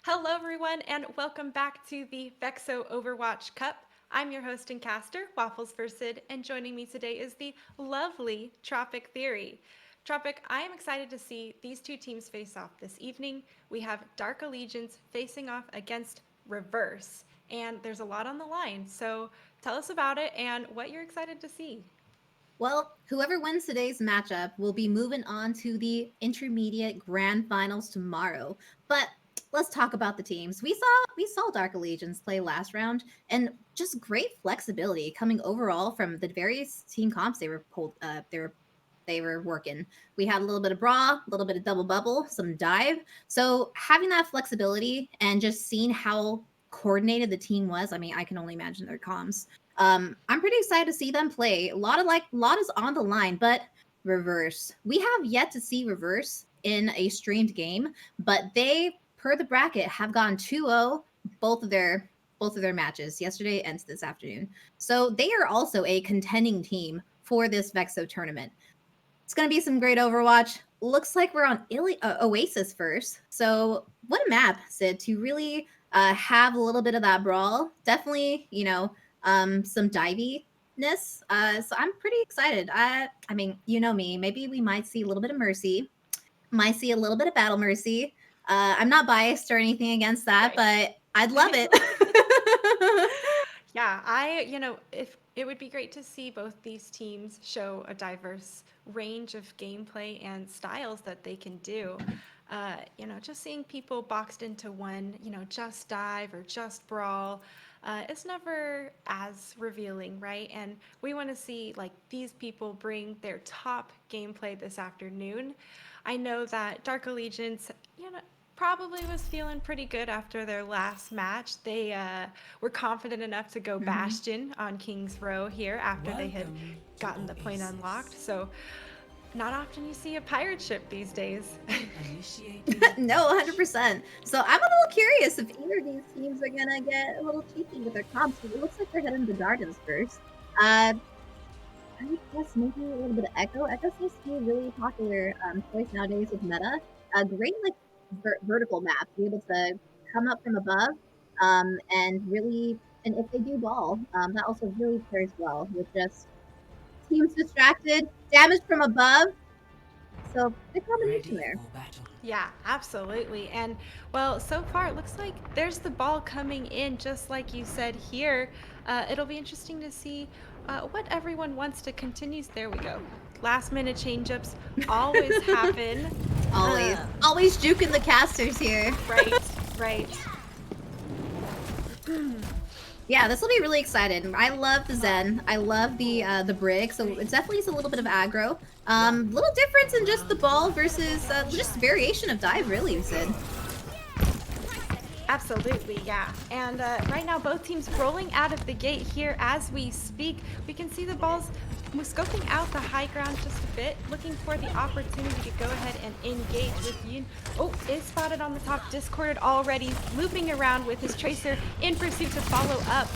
Hello, everyone, and welcome back to the Vexo Overwatch Cup. I'm your host and caster, Waffles for Sid, and joining me today is the lovely Tropic Theory. Tropic, I am excited to see these two teams face off this evening. We have Dark Allegiance facing off against Reverse, and there's a lot on the line. So tell us about it and what you're excited to see. Well, whoever wins today's matchup will be moving on to the intermediate grand finals tomorrow. But let's talk about the teams. We saw Dark Allegiance play last round, and just great flexibility coming overall from the various team comps they were working. We had a little bit of brawl, a little bit of double bubble, some dive. So having that flexibility and just seeing how coordinated the team was, I mean, I can only imagine their comms. I'm pretty excited to see them play. A lot is on the line, but Reverse. We have yet to see Reverse in a streamed game, but they, per the bracket, have gone 2-0 both of their matches yesterday and this afternoon. So they are also a contending team for this Vexo tournament. It's going to be some great Overwatch. Looks like we're on Oasis first. So, what a map, Sid, to really have a little bit of that brawl. Definitely, some diviness. So, I'm pretty excited. I mean, you know me. Maybe we might see a little bit of Mercy, might see a little bit of Battle Mercy. I'm not biased or anything against that, Right. but I'd love it. Yeah, if it would be great to see both these teams show a diverse range of gameplay and styles that they can do. Just seeing people boxed into one, just dive or just brawl, it's never as revealing, right? And we want to see like these people bring their top gameplay this afternoon. I know that Dark Allegiance, probably was feeling pretty good after their last match. They were confident enough to go Mhm. Bastion on King's Row here after they had Welcome to gotten the point unlocked. Oasis. So, not often you see a pirate ship these days. Initiating No, 100%. So I'm a little curious if either of these teams are gonna get a little cheeky with their comps. It looks like they're heading to Gardens first. Uh, I guess maybe a little bit of Echo. Echo seems to be a really popular choice nowadays with meta. A great like vertical map, to be able to come up from above, and really, and if they do ball, that also really pairs well with just teams distracted, damage from above. So good combination ready there. for battle. Yeah, absolutely. And well, so far it looks like there's the ball coming in, just like you said here. It'll be interesting to see what everyone wants to continue. There we go. Last minute change-ups always happen. Always, Uh, always juking the casters here. right, right. Yeah, this will be really exciting. I love the Zen. I love the Brig. So it definitely is a little bit of aggro. Little difference in just the ball versus just variation of dive, really, Sid. Absolutely, yeah. And right now, both teams rolling out of the gate here as we speak. We can see the balls scoping out the high ground just a bit, looking for the opportunity to go ahead and engage with Yoon. Oh, is spotted on the top, discorded already, looping around with his Tracer in pursuit to follow up.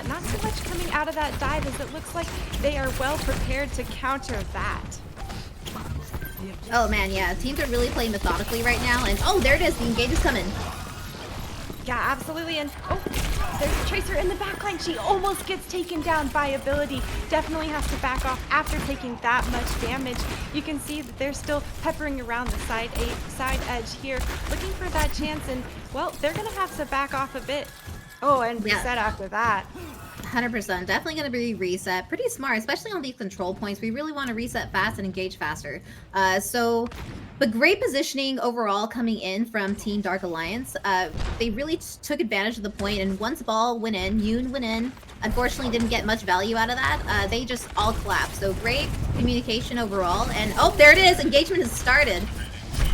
Not so much coming out of that dive as it looks like they are well prepared to counter that. Oh man, yeah, teams are really playing methodically right now. And oh, there it is. The engage is coming. Yeah, absolutely. And oh, there's a Tracer in the backline. She almost gets taken down by ability. Definitely has to back off after taking that much damage. You can see that they're still peppering around the side edge here, looking for that chance. And well, they're gonna have to back off a bit. Oh, and Yeah. reset after that. 100%. Definitely going to be reset. Pretty smart, especially on these control points. We really want to reset fast and engage faster. But great positioning overall coming in from Team Dark Alliance. They really took advantage of the point, and once ball went in, Yoon went in. Unfortunately, didn't get much value out of that. They just all collapsed. So great communication overall. And oh, there it is. Engagement has started.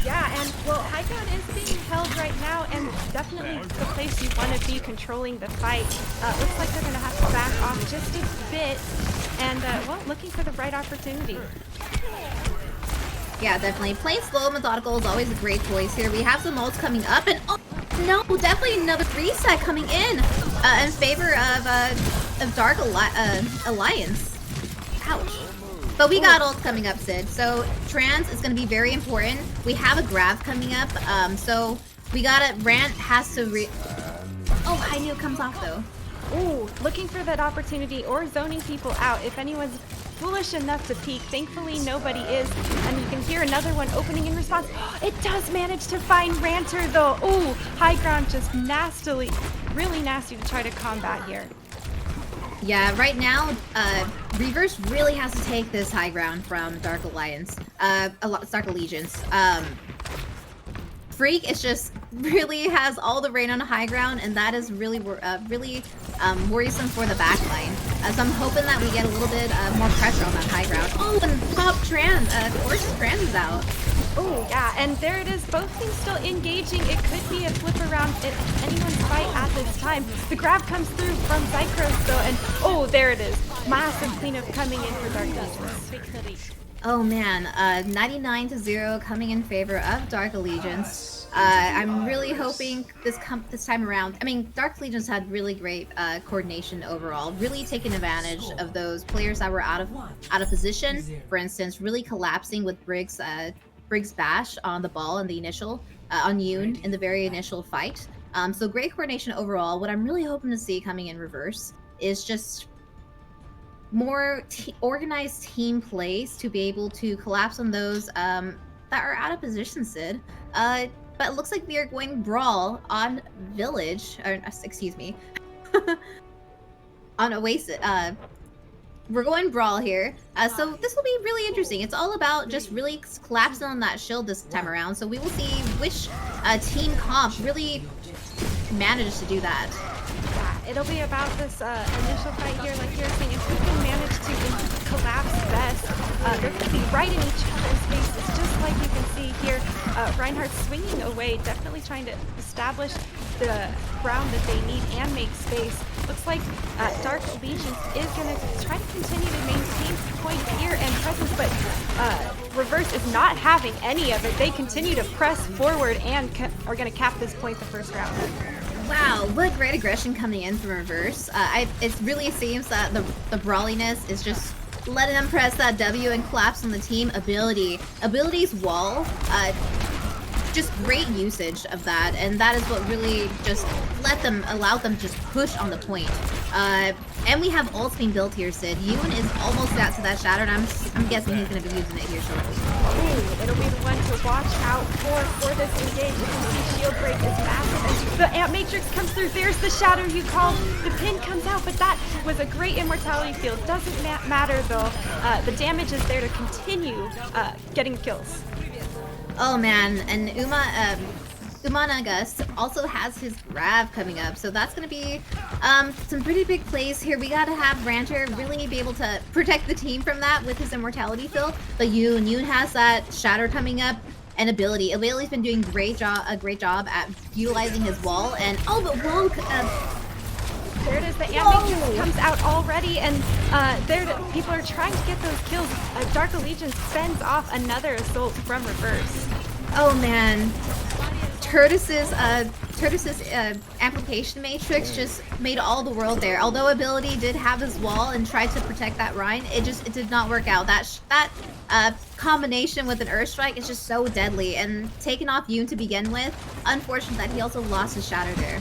Yeah, and well, high ground is being held right now, and definitely the place you want to be controlling the fight. Looks like they're going to have to back off just a bit, and well, looking for the right opportunity. Yeah, definitely. Playing slow and methodical is always a great choice here. We have some ults coming up, and oh no, definitely another reset coming in favor of Dark Alliance. Ouch. But we got ults coming up, Sid. So trans is going to be very important. We have a grab coming up. So We got it. Rant has to Oh, high Neo comes off though. Ooh, looking for that opportunity or zoning people out if anyone's foolish enough to peek. Thankfully, nobody is. And you can hear another one opening in response. It does manage to find Ranter, though. Ooh, high ground just nastily, really nasty to try to combat here. Yeah, right now, Reverse really has to take this high ground from Dark Alliance. Dark Allegiance. Freak is just really has all the rain on a high ground, and that is really worrisome for the backline. So I'm hoping that we get a little bit more pressure on that high ground. Oh, and Pop Trans, Orch's Trans is out. Oh, yeah, and there it is. Both teams still engaging. It could be a flip around in anyone's fight at this time. The grab comes through from Zycros, though, and oh, there it is. Massive cleanup coming in for Dark Allegiance. Oh man, 99-0 coming in favor of Dark Allegiance. I'm really hoping this time around. I mean, Dark Allegiance had really great coordination overall, really taking advantage of those players that were out of position. For instance, really collapsing with Briggs bash on the ball in the initial on Yoon in the very initial fight. So great coordination overall. What I'm really hoping to see coming in reverse is just more organized team plays to be able to collapse on those that are out of position, Sid. But it looks like we are going Brawl on Village, or excuse me, on Oasis. We're going Brawl here. So this will be really interesting. It's all about just really collapsing on that shield this time around. So we will see which team comp really manages to do that. Yeah, it'll be about this initial fight here, like you're saying. If we can manage to collapse best, they're going to be right in each other's faces, just like you can see here. Reinhardt swinging away, definitely trying to establish the ground that they need and make space. Looks like Dark Allegiance is going to try to continue to maintain point here and presence, but Reverse is not having any of it. They continue to press forward and are going to cap this point the first round. Wow, what great aggression coming in from Reverse. It really seems that the brawliness is just letting them press that W and collapse on the team abilities wall. Just great usage of that, and that is what really just allowed them to just push on the point. And we have ults being built here, Sid. Yoon is almost out to that shatter, and I'm guessing he's going to be using it here shortly. Ooh, it'll be the one to watch out for this engage. You can see shield break is massive, and the Amp Matrix comes through. There's the shadow you called. The pin comes out, but that was a great immortality field. Doesn't matter though. The damage is there to continue getting kills. Oh man, and Umanagus also has his grab coming up, so that's gonna be some pretty big plays here. We gotta have Rancher really be able to protect the team from that with his immortality fill. But Yoon has that shatter coming up and ability. Ability's been doing a great job at utilizing his wall, and oh, but Wonk. There it is, the Amp Matrix comes out already, and people are trying to get those kills. Dark Allegiance fends off another assault from Reverse. Oh man, Turtus's amplification matrix just made all the world there. Although ability did have his wall and tried to protect that Rhine, it did not work out. That combination with an Earth Strike is just so deadly, and taking off Yoon to begin with. Unfortunate that he also lost his shatter there.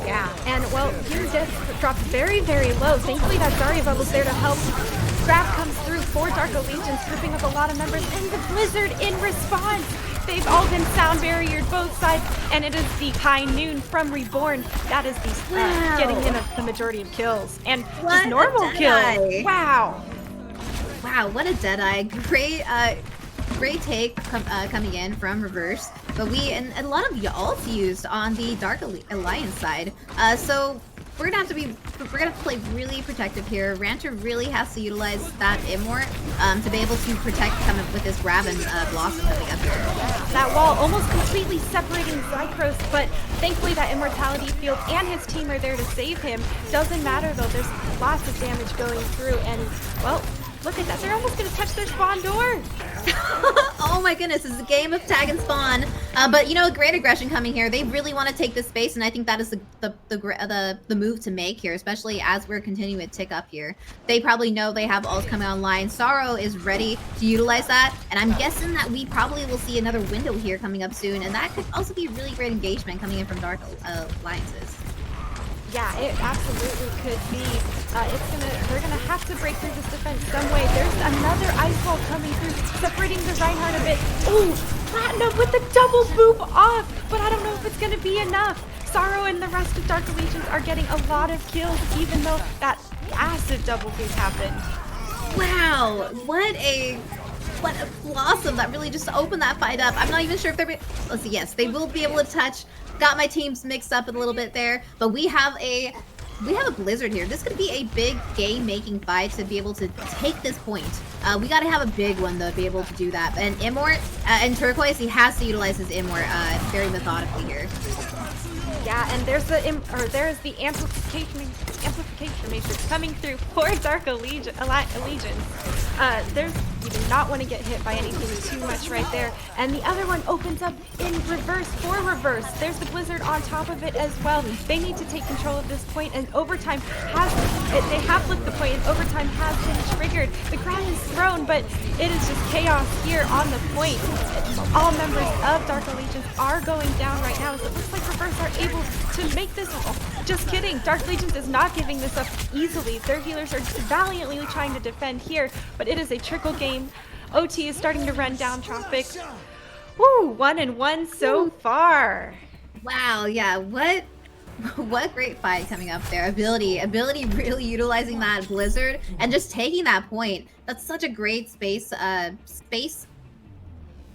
Yeah, and well, Yoon dropped very, very low. Thankfully, that Zarya bubble's there to help. Grab comes through for Dark Allegiance, scooping up a lot of members, and the Blizzard in response. They've all been sound barriered both sides, and it is the High Noon from Reborn that is the getting in the majority of kills, and just normal kills. Wow. Wow, what a deadeye! Great take coming in from Reverse, but and a lot of ults used on the Dark Alliance side. So we're gonna have to play really protective here. Rancher really has to utilize that Immort to be able to protect coming with his grab and Blossom coming up here. That wall almost completely separating Zycros, but thankfully that immortality field and his team are there to save him. Doesn't matter though, there's lots of damage going through, and well, look at that, they're almost gonna touch their spawn door. Oh my goodness, this is a game of tag and spawn. But you know, great aggression coming here. They really want to take this space, and I think that is the move to make here, especially as we're continuing to tick up here. They probably know they have ults coming online. Sorrow is ready to utilize that, and I'm guessing that we probably will see another window here coming up soon, and that could also be really great engagement coming in from Dark Alliances. Yeah, it absolutely could be. They're gonna have to break through this defense some way. There's another ice wall coming through, separating the Reinhardt a bit. Ooh, Platinum with the double boop off, but I don't know if it's gonna be enough. Sorrow and the rest of Dark Allegiance are getting a lot of kills, even though that massive double boop happened. Wow, what a blossom that really just opened that fight up. I'm not even sure if they're. Let's see. Yes, they will be able to touch. Got my teams mixed up a little bit there, but we have a blizzard here. This could be a big game-making fight to be able to take this point. We got to have a big one though to be able to do that. And Immort and Turquoise, he has to utilize his Immort very methodically here. Yeah, and there's the amplification matrix coming through for Dark Allegiance. You do not want to get hit by anything too much right there. And the other one opens up in reverse for reverse. There's the blizzard on top of it as well. They need to take control of this point, and overtime they have flipped the point, and overtime has been triggered. The ground is thrown, but it is just chaos here on the point. All members of Dark Allegiance are going down right now, so it looks like reverse are able to make this. Just kidding. Dark Allegiance is not giving this up easily. Their healers are valiantly trying to defend here, but it is a trickle game. OT is starting to run down traffic. Woo, 1-1 so far. Wow, yeah, what great fight coming up there. Ability really utilizing that blizzard and just taking that point. That's such a great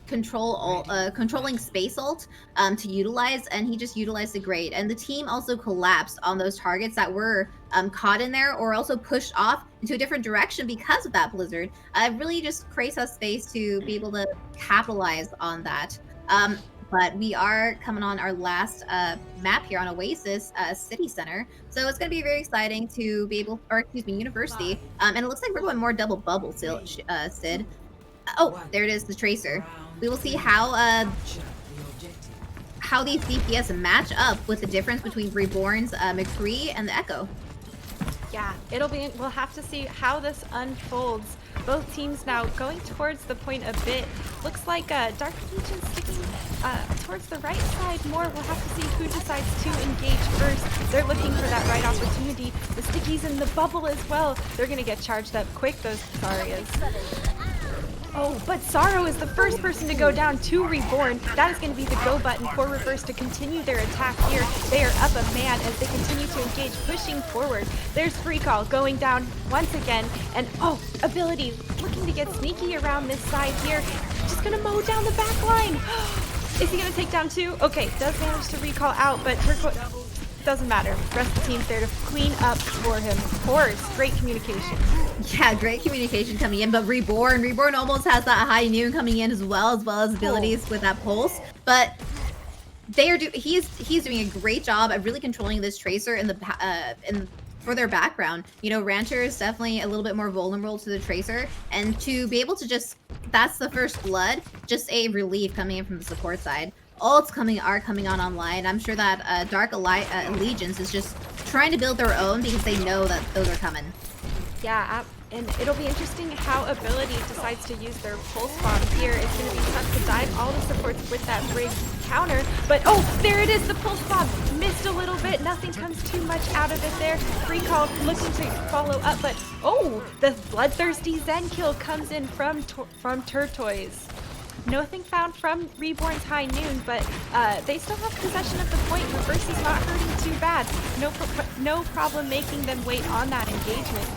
controlling space ult to utilize, and he just utilized it great. And the team also collapsed on those targets that were caught in there or also pushed off into a different direction because of that blizzard. It really just creates us space to be able to capitalize on that. But we are coming on our last map here on Oasis City Center. So it's going to be very exciting to be able, or excuse me, University. And it looks like we're going more double bubble, Sid. Oh, there it is, the Tracer. We will see how these DPS match up with the difference between Reborn's McCree and the Echo. Yeah, we'll have to see how this unfolds. Both teams now going towards the point a bit. Looks like Dark Legion sticking towards the right side more. We'll have to see who decides to engage first. They're looking for that right opportunity. The stickies in the bubble as well. They're gonna get charged up quick, those Zarya's. Oh, but Sorrow is the first person to go down to Reborn. That is going to be the go button for Reverse to continue their attack here. They are up a man as they continue to engage, pushing forward. There's Free Call going down once again. And oh, Ability looking to get sneaky around this side here. Just going to mow down the back line. Is he going to take down two? Okay, does manage to recall out, but Turquoise doesn't matter. The rest of the team's there to clean up for him. Of course, great communication. Yeah, great communication coming in, but Reborn almost has that high noon coming in as well as abilities with that pulse. But he's doing a great job at really controlling this Tracer for their background. You know, Rancher is definitely a little bit more vulnerable to the Tracer, and to be able to that's the first blood, just a relief coming in from the support side. Ults are coming on online. I'm sure that Dark Allegiance is just trying to build their own because they know that those are coming. Yeah, and it'll be interesting how Ability decides to use their pulse bomb here. It's going to be tough to dive all the supports with that brig counter. But oh, there it is, the pulse bomb. Missed a little bit. Nothing comes too much out of it there. Free Call looking to follow up, but oh, the bloodthirsty Zen kill comes in from Turquoise. Nothing found from Reborn's High Noon, but they still have possession of the point. Reverse is not hurting too bad. No problem making them wait on that engagement.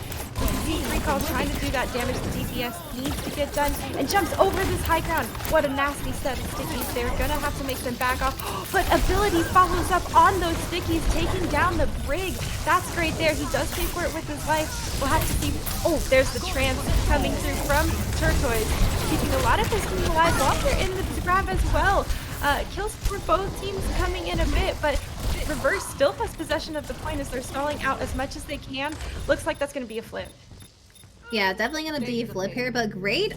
Free Call trying to do that damage the DPS needs to get done, and jumps over this high ground. What a nasty set of stickies. They're gonna have to make them back off, but Ability follows up on those stickies, taking down the brig. That's great there. He does pay for it with his life. We'll have to see. Oh, there's the trance coming through from Turquoise, keeping a lot of his team alive while they're in the grab as well. Kills for both teams coming in a bit, but Reverse still has possession of the point as they're stalling out as much as they can. Looks like that's going to be a flip. Yeah, definitely gonna be flip here, but great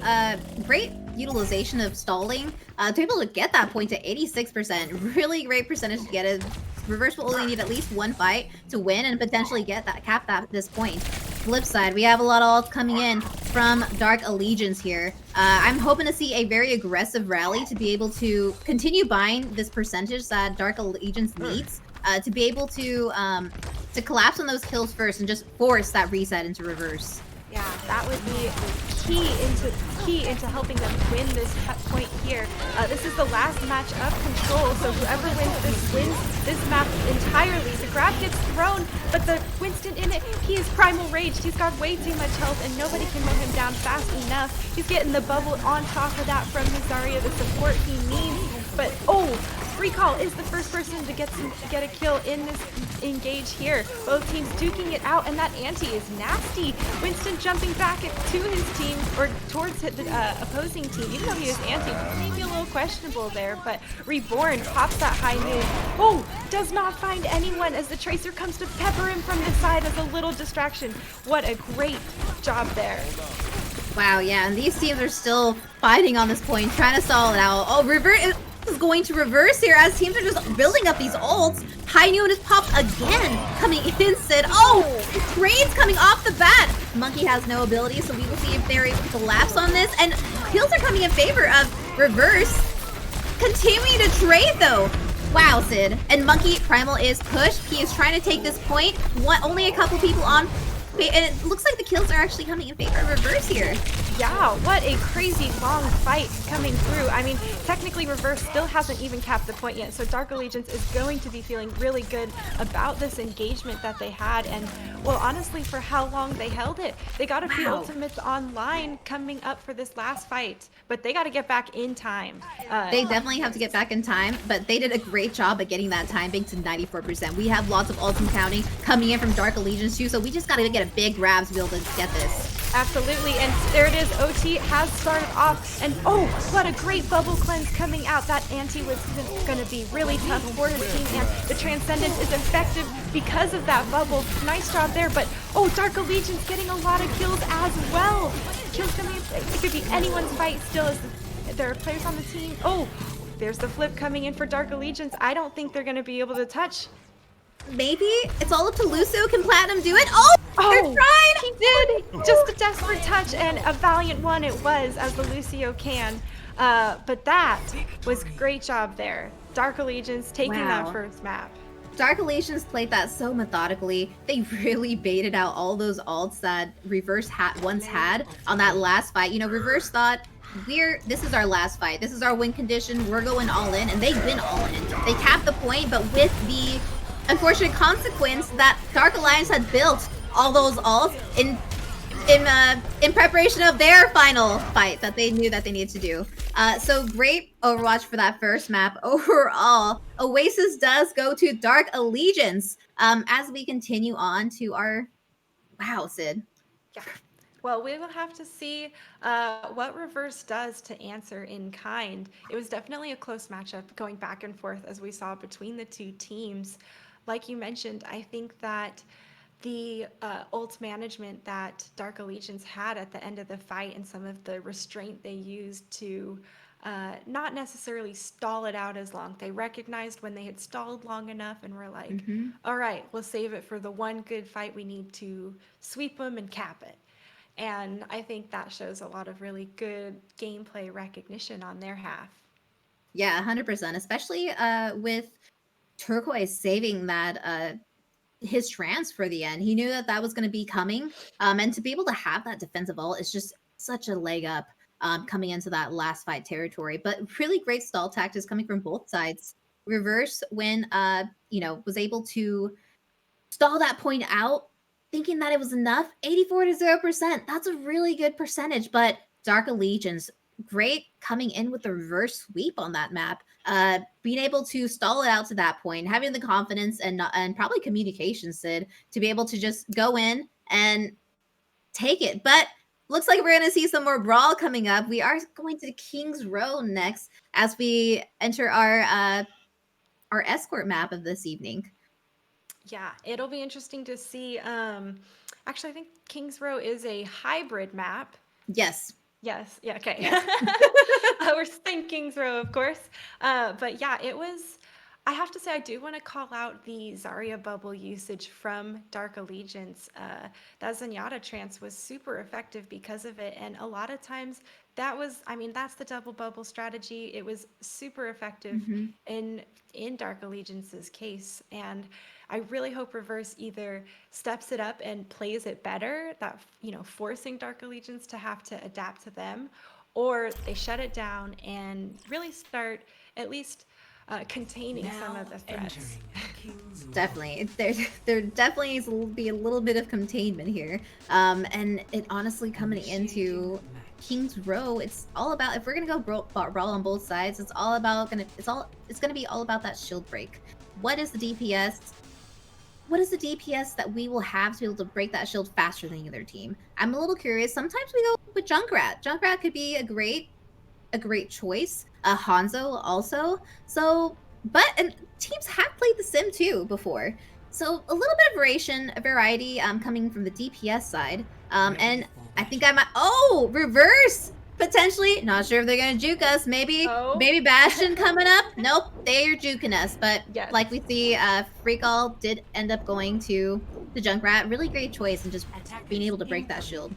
utilization of stalling to be able to get that point to 86%. Really great percentage to get it. Reverse will only need at least one fight to win and potentially get that cap that this point. Flip side, we have a lot of ults coming in from Dark Allegiance here. I'm hoping to see a very aggressive rally to be able to continue buying this percentage that Dark Allegiance needs to be able to collapse on those kills first and just force that reset into reverse. Yeah, that would be key into helping them win this point here. This is the last match of control, so whoever wins this map entirely. The grab gets thrown, but the Winston in it, he is primal raged. He's got way too much health, and nobody can mow him down fast enough. He's getting the bubble on top of that from his Zarya, the support he needs. But Recall is the first person to get a kill in this engage here. Both teams duking it out, and that anti is nasty. Winston jumping back to his team, or towards the opposing team, even though he was anti, maybe a little questionable there, but Reborn pops that high noon. Does not find anyone as the Tracer comes to pepper him from the side as a little distraction. What a great job there. Wow, yeah, and these teams are still fighting on this point, trying to stall it out. Reverse is going to reverse here as teams are just building up these ults. High noon is popped again, coming in, Sid. Crane's coming off the bat. Monkey has no ability, so we will see if they're able to collapse on this. And kills are coming in favor of reverse. Continuing to trade, though. Wow, Sid. And Monkey Primal is pushed. He is trying to take this point. Only a couple people on. And it looks like the kills are actually coming in favor of reverse here. Yeah, what a crazy long fight coming through. I mean, technically Reverse still hasn't even capped the point yet, so Dark Allegiance is going to be feeling really good about this engagement that they had, and, well, honestly, for how long they held it. They got a few ultimates online coming up for this last fight, but they got to get back in time. They definitely have to get back in time, but they did a great job at getting that time bank to 94%. We have lots of ultimate counting coming in from Dark Allegiance too, so we just got to get a big grab to be able to get this. Absolutely, and there it is. OT has started off, and what a great bubble cleanse coming out. That anti was going to be really tough for his team, and the Transcendence is effective because of that bubble. Nice job there, but Dark Allegiance getting a lot of kills as well. Kills coming in, it could be anyone's fight still as there are players on the team. There's the flip coming in for Dark Allegiance. I don't think they're going to be able to touch. Maybe it's all up to Lucio. Can Platinum do it? They're trying! He did! Just a desperate touch, and a valiant one it was, as the Lucio can. But that was a great job there. Dark Allegiance taking that first map. Dark Allegiance played that so methodically. They really baited out all those ults that Reverse once had on that last fight. You know, Reverse thought, this is our last fight. This is our win condition. We're going all in, and they've been all in. They capped the point, but with the unfortunate consequence that Dark Alliance had built all those ults in preparation of their final fight that they knew that they needed to do. So great Overwatch for that first map overall. Oasis does go to Dark Allegiance as we continue on to our... Wow, Sid. Yeah. Well, we will have to see what Reverse does to answer in kind. It was definitely a close matchup going back and forth as we saw between the two teams. Like you mentioned, I think that the ult management that Dark Allegiance had at the end of the fight and some of the restraint they used to not necessarily stall it out as long. They recognized when they had stalled long enough and were like, all right, we'll save it for the one good fight. We need to sweep them and cap it. And I think that shows a lot of really good gameplay recognition on their half. Yeah, 100%, especially with Turquoise saving that his trance for the end. He knew that that was going to be coming, and to be able to have that defensive ult is just such a leg up coming into that last fight territory. But really great stall tactics coming from both sides. Reverse when was able to stall that point out, thinking that it was enough. 84 to 0%. That's a really good percentage. But Dark Allegiance, great coming in with the reverse sweep on that map. Being able to stall it out to that point, having the confidence and probably communication, Sid, to be able to just go in and take it. But looks like we're going to see some more brawl coming up. We are going to King's Row next as we enter our escort map of this evening. Yeah, it'll be interesting to see. Actually, I think Kings Row is a hybrid map. Yes. Yes. Yeah. Okay. Yes. We're saying Kings Row, of course. But yeah, it was. I have to say, I do want to call out the Zarya bubble usage from Dark Allegiance. That Zenyatta trance was super effective because of it, and a lot of times that was. I mean, that's the double bubble strategy. It was super effective Hmm. in Dark Allegiance's case, and I really hope Reverse either steps it up and plays it better, that forcing Dark Allegiance to have to adapt to them, or they shut it down and really start at least containing some of the threats. Definitely. There definitely needs to be a little bit of containment here. And it honestly coming into King's Row, it's all about, if we're gonna go brawl on both sides, it's gonna be all about that shield break. What is the DPS? What is the DPS that we will have to be able to break that shield faster than the other team? I'm a little curious. Sometimes we go with Junkrat. Junkrat could be a great choice. Hanzo also. So, and teams have played the sim too before. So a little bit of variety coming from the DPS side. And I think I might. Oh, reverse potentially. Not sure if they're gonna juke us. Oh, Maybe Bastion coming up. Nope, they are juking us. But yes. like we see, Freakall did end up going to the Junkrat. Really great choice and just being able to break that shield.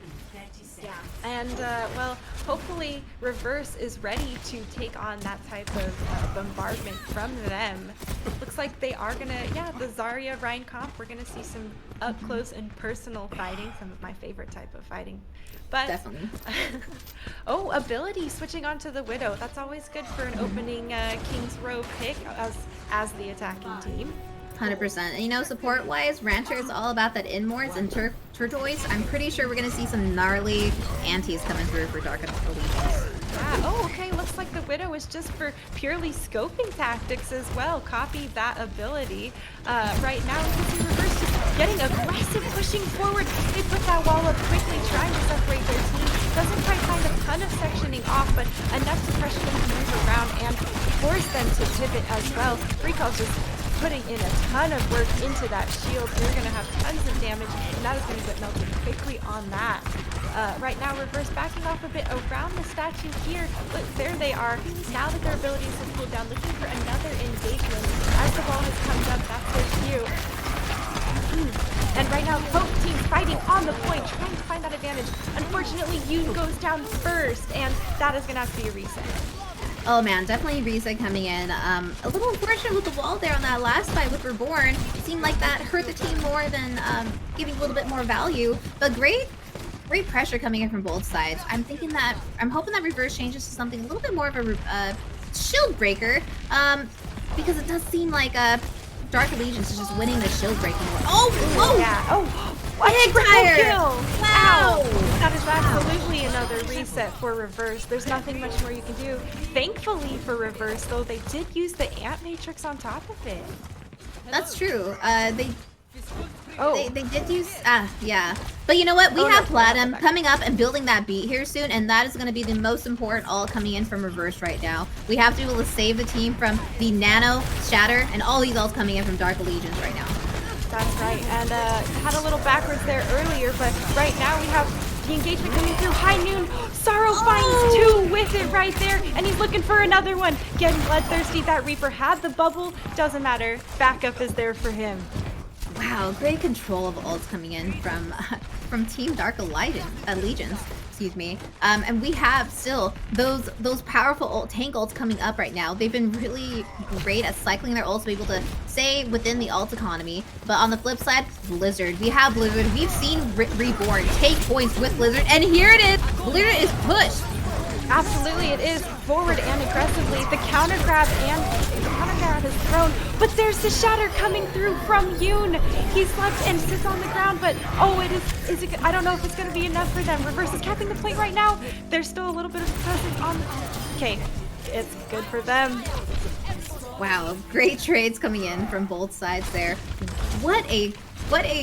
Yeah, and well, hopefully Reverse is ready to take on that type of bombardment from them. Looks like they are gonna, yeah, the Zarya Rhine comp, we're gonna see some up close and personal fighting, some of my favorite type of fighting. But Definitely. oh, ability switching onto the Widow. That's always good for an opening King's Row pick as the attacking team. 100%. And support wise, Rancher is all about that Inmorts and Turtoise. I'm pretty sure we're going to see some gnarly antis coming through for Dark Allegiance. Yeah. Oh, okay. Looks like the Widow is just for purely scoping tactics as well. Copy that ability. Right now, we can see Reverse just getting aggressive, pushing forward. They put that wall up quickly, trying to separate their team. Doesn't quite find a ton of sectioning off, but enough to pressure them to move around and force them to pivot as well. Freakall's just putting in a ton of work into that shield. They're going to have tons of damage, and that is going to get melted quickly on that. Right now, Reverse backing off a bit around the statue here. Look, there they are. Now that their abilities have cooled down, looking for another engagement. As the ball has come up, that's their cue. And right now, both teams fighting on the point, trying to find that advantage. Unfortunately, Yoon goes down first, and that is going to have to be a reset. Oh man, definitely Risa coming in. A little unfortunate with the wall there on that last fight with Reborn. It seemed like that hurt the team more than giving a little bit more value. But great pressure coming in from both sides. I'm hoping that Reverse changes to something a little bit more of a shield breaker. Because it does seem like Dark Allegiance is just winning the shield breaking war. Oh, whoa! Yeah. Oh, what Big triple tire! kill! Wow! That is absolutely another reset for Reverse. There's nothing much more you can do. Thankfully for Reverse, though, they did use the Ant Matrix on top of it. That's true. Oh. They did use yeah. But you know what? We have Platinum coming up and building that beat here soon, and that is going to be the most important ult coming in from Reverse right now. We have to be able to save the team from the Nano, Shatter, and all these ults coming in from Dark Allegiance right now. That's right, and had a little backwards there earlier, but right now we have the engagement coming through. High Noon, Sorrow finds two with it right there, and he's looking for another one. Getting bloodthirsty, that Reaper had the bubble, doesn't matter, backup is there for him. Wow, great control of ults coming in from Team Dark Allegiance. Excuse me. And we have still those powerful tank ults coming up right now. They've been really great at cycling their ults to be able to stay within the ult economy. But on the flip side, Blizzard. We have Blizzard. We've seen Reborn take points with Blizzard, and here it is. Blizzard is pushed. Absolutely, it is forward and aggressively. The counter grab is thrown, but there's the shatter coming through from Yoon. He's left and sits on the ground, but oh, is it? I don't know if it's going to be enough for them. Reverse is capping the point right now. There's still a little bit of presence on. Okay, it's good for them. Wow, great trades coming in from both sides there. What a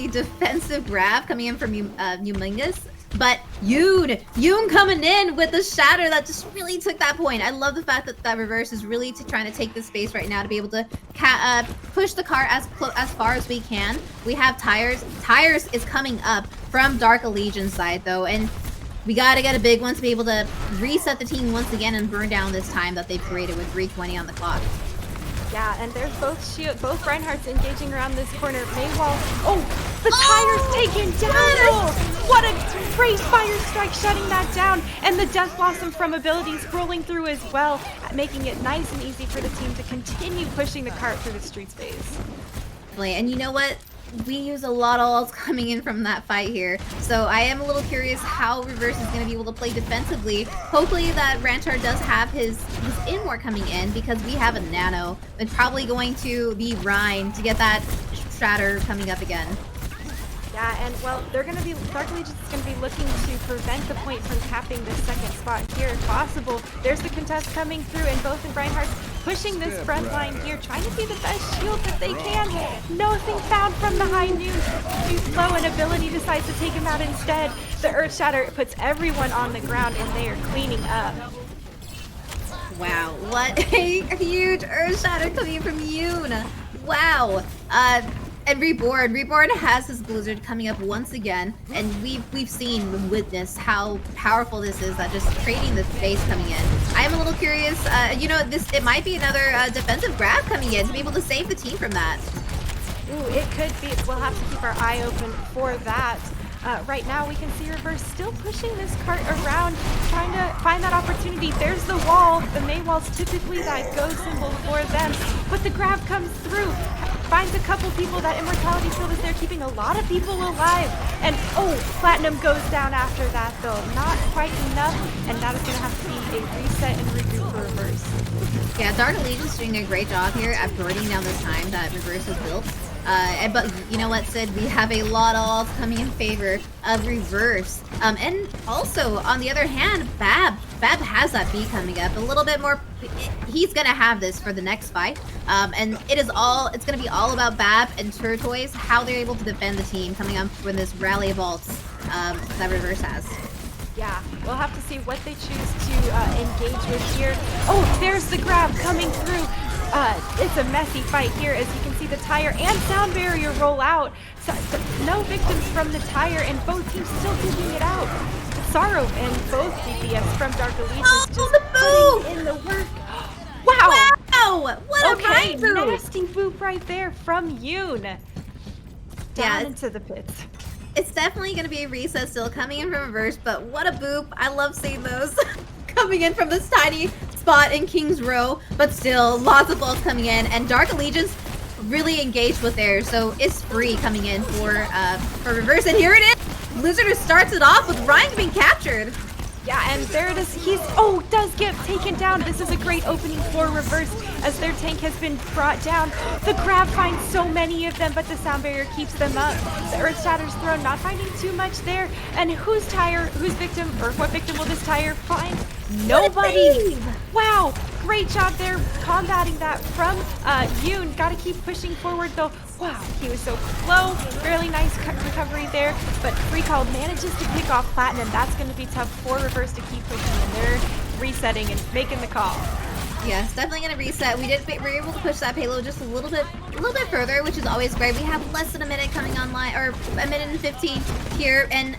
defensive grab coming in from Humongous. But Yoon coming in with the shatter that just really took that point. I love the fact that that reverse is really trying to take the space right now to be able to push the cart as far as we can. We have Tires. Tires is coming up from Dark Allegiance side though, and we gotta get a big one to be able to reset the team once again and burn down this time that they've created with 3:20 on the clock. Yeah, and there's both Reinhardt's engaging around this corner. Maywall, oh, the Tire's taken down! What a great fire strike shutting that down! And the Death Blossom from abilities rolling through as well, making it nice and easy for the team to continue pushing the cart through the street space. And you know what? We use a lot of ults coming in from that fight here. So I am a little curious how Reverse is going to be able to play defensively. Hopefully that Ranchard does have his in-ward coming in because we have a Nano. And probably going to be Rhine to get that Shatter coming up again. Yeah, and well, Dark Allegiance is going to be looking to prevent the point from capping this second spot here if possible. There's the contest coming through, and both of Reinhardt pushing this front line here, trying to be the best shield that they can. Nothing found from the high noon. Too slow, and ability decides to take him out instead. The Earth Shatter puts everyone on the ground, and they are cleaning up. Wow, what a huge Earth Shatter coming in from Yoon. Wow. And Reborn has his Blizzard coming up once again, and we've seen and witnessed how powerful this is at just trading the space coming in. I'm a little curious, you know, it might be another defensive grab coming in to be able to save the team from that. Ooh, it could be. We'll have to keep our eye open for that. Right now, we can see Reverse still pushing this cart around, trying to find that opportunity. There's the wall. The Maywall's typically that go symbol for them, but the grab comes through. Finds a couple people. That immortality shield is there, keeping a lot of people alive. And oh, Platinum goes down after that though. Not quite enough, and that is going to have to be a reset and regroup for Reverse. Yeah, Dark Allegiance is doing a great job here at burning down this time that Reverse has built. But you know what, Sid? We have a lot of ults coming in favor of Reverse. And also, on the other hand, Bab has that B coming up. A little bit more, he's gonna have this for the next fight. And it's gonna be all about Bab and Turtoise, how they're able to defend the team coming up with this rally of ults that Reverse has. Yeah, we'll have to see what they choose to engage with here. Oh, there's the grab coming through. It's a messy fight here, as you can see the Tire and Sound Barrier roll out. So, no victims from the Tire, and both teams still digging it out. Sorrow and both DPS from Dark Allegiance just putting in the work. Wow! Wow! What a right boop! Nasty boop right there from Yoon. Down into the pits. It's definitely going to be a reset still coming in from Reverse, but what a boop. I love seeing those coming in from this tiny spot in King's Row, but still lots of balls coming in, and Dark Allegiance really engaged with theirs, so it's free coming in for Reverse, and here it is! Blizzard starts it off with Ryan being captured. Yeah, and there it is. Does get taken down. This is a great opening for Reverse as their tank has been brought down. The grab finds so many of them, but the Sound Barrier keeps them up. The Earth Shatter's thrown, not finding too much there. And whose victim, or what victim will this Tire find? Nobody. Wow, great job there combating that from Yoon. Got to keep pushing forward though. Wow, he was so low. Really nice recovery there, but Free Call manages to pick off Platinum. That's going to be tough for Reverse to keep pushing, and they're resetting and making the call. Yes, definitely going to reset. We were able to push that payload just a little bit further, which is always great. We have less than a minute coming online, or a minute and 15 here, and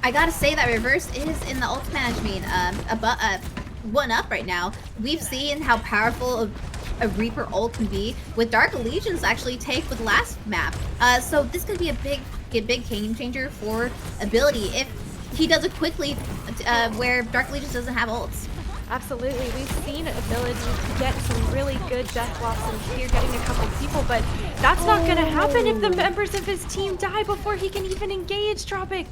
I gotta say that Reverse is in the ult management one up right now. We've seen how powerful a Reaper ult can be with Dark Allegiance actually take with last map. So this could be a big game changer for ability if he does it quickly, where Dark Allegiance doesn't have ults. Absolutely, we've seen ability to get some really good Death Blossoms here, getting a couple people, but that's not going to happen if the members of his team die before he can even engage Tropic.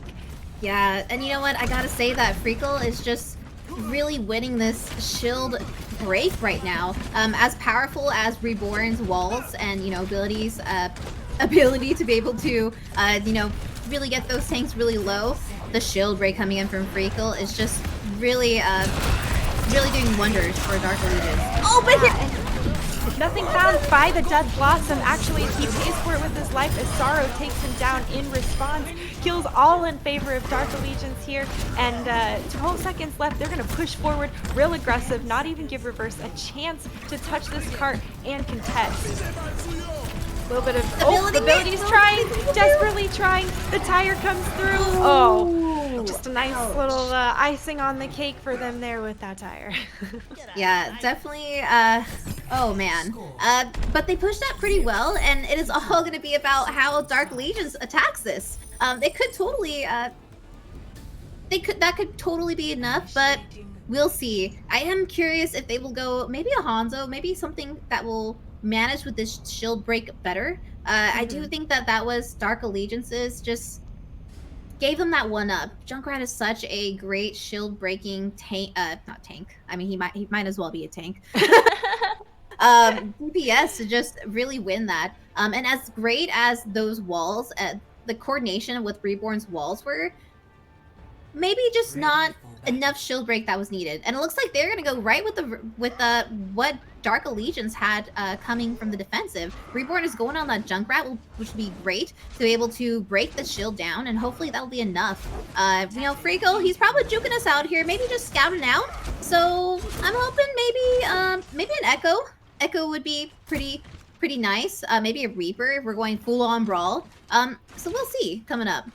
Yeah, and you know what? I gotta say that Freakle is just really winning this shield break right now. As powerful as Reborn's walls and, you know, ability to be able to, you know, really get those tanks really low, the shield break coming in from Freakle is just really, really doing wonders for Dark Allegiance. Oh, but Nothing found by the Dead Blossom. Actually, he pays for it with his life as Sorrow takes him down in response. Kills all in favor of Dark Allegiance here. And 12 seconds left. They're going to push forward real aggressive, not even give Reverse a chance to touch this cart and contest. A little bit of the ability's trying, desperately trying. The tire comes through. Oh, just a nice little icing on the cake for them there with that tire. Yeah, definitely. Oh man. But they pushed that pretty well, and it is all going to be about how Dark Allegiance attacks this. It could totally. That could totally be enough, but we'll see. I am curious if they will go maybe a Hanzo, maybe something that will manage with this shield break better. I do think that was Dark Allegiance's just gave them that one up. Junkrat is such a great shield breaking tank. Not tank. I mean, he might as well be a tank. DPS to just really win that. And as great as those walls, the coordination with Reborn's walls were, maybe just not enough shield break that was needed. And it looks like they're gonna go right with the what Dark Allegiance had coming from the defensive. Reborn is going on that Junkrat, which would be great to be able to break the shield down, and hopefully that'll be enough. You know, Frico, he's probably juking us out here, maybe just scouting out. So I'm hoping maybe an Echo. Echo would be pretty nice. Maybe a Reaper if we're going full on brawl. So we'll see coming up.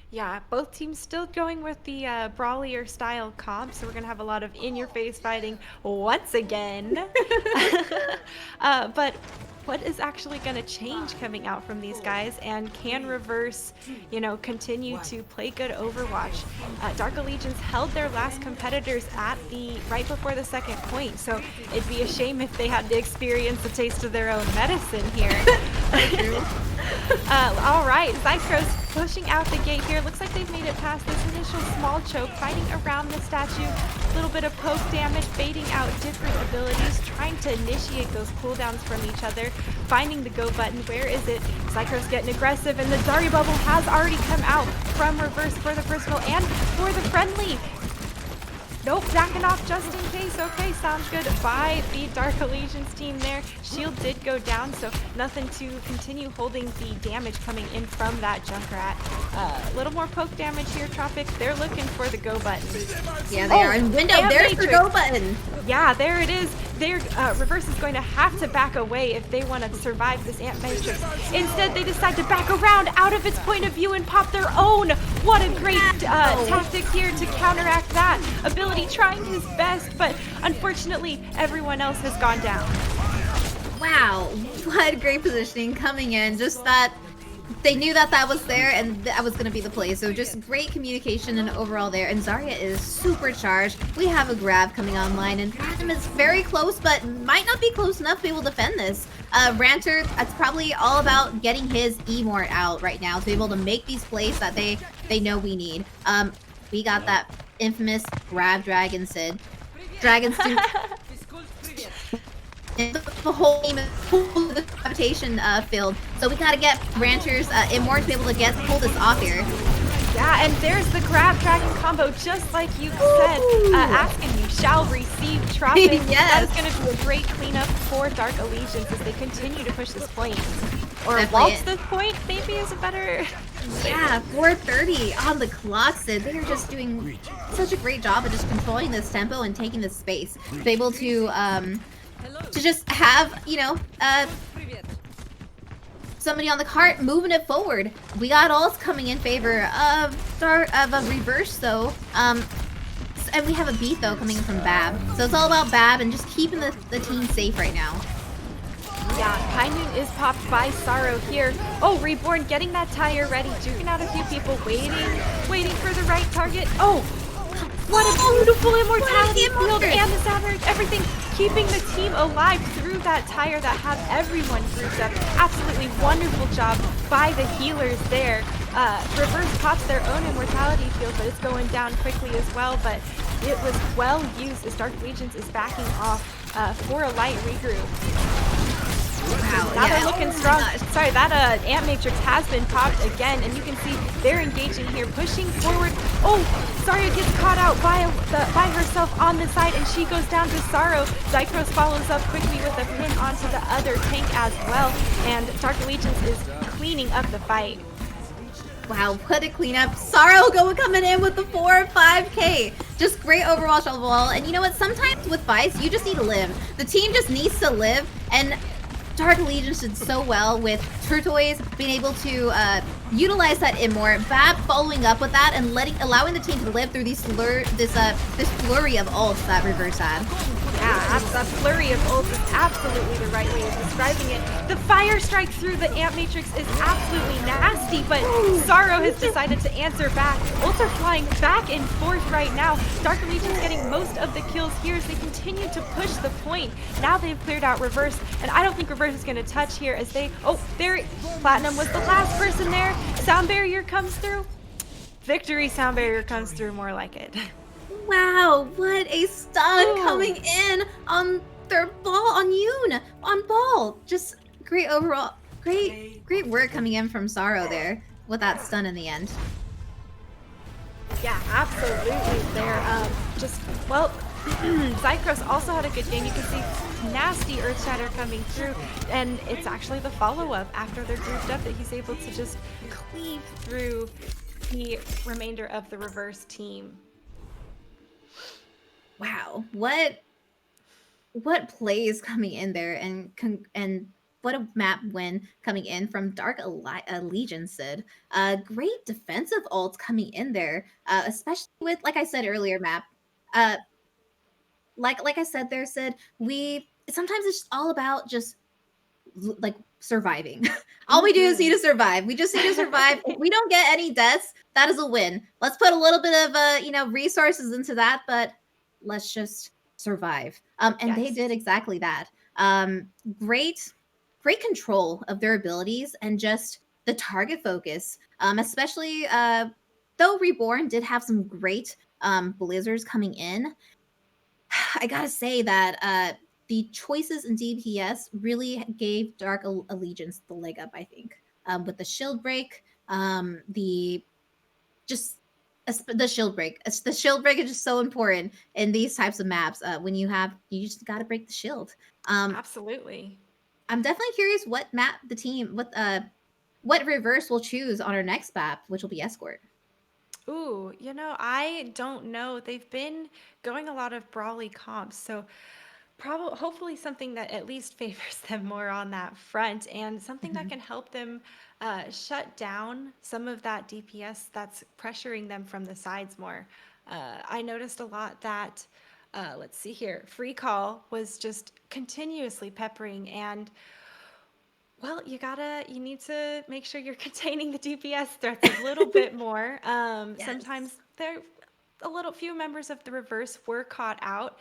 Yeah, both teams still going with the brawlier style comp, so we're going to have a lot of in-your-face fighting once again. But what is actually going to change coming out from these guys, and can Reverse, you know, continue to play good Overwatch? Dark Allegiance held their last competitors at right before the second point, so it'd be a shame if they had to experience a taste of their own medicine here. All right, Zycros pushing out the gate here. Looks like they've made it past this initial small choke, fighting around the statue. A little bit of poke damage, baiting out different abilities, trying to initiate those cooldowns from each other, finding the go button. Where is it? Zycros getting aggressive, and the Zarya bubble has already come out from Reverse for the personal and for the friendly. Nope, backing off just in case. Okay, sounds good by the Dark Allegiance team there. Shield did go down, so nothing to continue holding the damage coming in from that Junkrat. A little more poke damage here, Tropic. They're looking for the go button. Yeah, they are. And Window, there's the go button. Yeah, there it is. Reverse is going to have to back away if they want to survive this Ant Matrix. Instead, they decide to back around out of its point of view and pop their own. What a great tactic here to counteract that. Ability trying his best, but unfortunately, everyone else has gone down. Wow, what great positioning coming in. Just that they knew that was there and that was going to be the play. So just great communication and overall there. And Zarya is supercharged. We have a grab coming online, and Random is very close, but might not be close enough to be able to defend this. Ranter, it's probably all about getting his E-Mort out right now to be able to make these plays that they know we need. We got that infamous grab Dragon Sid. Dragon Sid. The whole game is full of the gravitation field, so we gotta get Rancher's Immort to be able to pull this off here. Yeah, and there's the grab dragon combo, just like you said. Asking you shall receive Tropic. Yes. That is going to be a great cleanup for Dark Allegiance as they continue to push this point. Or Definitely. waltz this point, maybe is a better. Yeah, 4:30 on the clock, Sid. They are just doing such a great job of just controlling this tempo and taking this space. To be able to just have, you know, somebody on the cart moving it forward. We got ults coming in favor of a Reverse though. And we have a beat though coming from Bab. So it's all about Bab and just keeping the team safe right now. Yeah, High Noon is popped by Sorrow here. Oh, Reborn getting that tire ready, juking out a few people, waiting for the right target. Oh, what a beautiful immortality field and the Savage, everything keeping the team alive through that tire that had everyone grouped up. Absolutely wonderful job by the healers there. Reverse pops their own immortality field, but it's going down quickly as well. But it was well used as Dark Allegiance is backing off for a light regroup. Wow. Now they're Yeah. looking Oh my strong. gosh. Sorry, that Ant Matrix has been popped again, and you can see they're engaging here, pushing forward. Oh, Saria gets caught out by herself on the side, and she goes down to Sorrow. Zycros follows up quickly with a pin onto the other tank as well, and Dark Allegiance is cleaning up the fight. Wow, what a cleanup. Sorrow coming in with the 4 or 5K. Just great overall shovel. And you know what? Sometimes with fights, you just need to live. The team just needs to live. And Dark Allegiance did so well with Turtoise being able to utilize that Immort, Bab following up with that and allowing the team to live through this flurry of ults that Reverse had. Yeah, that flurry of ults is absolutely the right way of describing it. The fire strike through the Ant Matrix is absolutely nasty, but Sorrow has decided to answer back. Ults are flying back and forth right now. Dark Legion's getting most of the kills here as they continue to push the point. Now they've cleared out Reverse, and I don't think Reverse is going to touch here as they... Oh, there... Platinum was the last person there. Sound Barrier comes through. Victory Sound Barrier comes through, more like it. Wow, what a stun coming in on their ball on Yoon on ball. Just great overall, great work coming in from Sorrow there with that stun in the end. Yeah, absolutely. They're just, well, Zycros also had a good game. You can see nasty Earth Shatter coming through, and it's actually the follow-up after they're grouped up that he's able to just cleave through the remainder of the Reverse team. Wow, what plays coming in there, and what a map win coming in from Dark Allegiance, Sid. Great defensive ults coming in there, especially with, like I said earlier, map. Like I said there, Sid, we sometimes it's just all about just like surviving. All we do is need to survive. We just need to survive. If we don't get any deaths, that is a win. Let's put a little bit of resources into that, but let's just survive. And they did exactly that. Great control of their abilities and just the target focus. Especially though Reborn did have some great blizzards coming in, I gotta say that the choices in DPS really gave Dark Allegiance the leg up, I think. With the shield break, the just the shield break. The shield break is just so important in these types of maps. When you just got to break the shield. Absolutely. I'm definitely curious what map the team, what Reverse will choose on our next map, which will be Escort. Ooh, I don't know. They've been going a lot of brawly comps, so probably hopefully something that at least favors them more on that front and something that can help them shut down some of that DPS that's pressuring them from the sides more. I noticed a lot that let's see here, Free Call was just continuously peppering, and well, you need to make sure you're containing the DPS threats a little bit more. Sometimes there a little few members of the Reverse were caught out,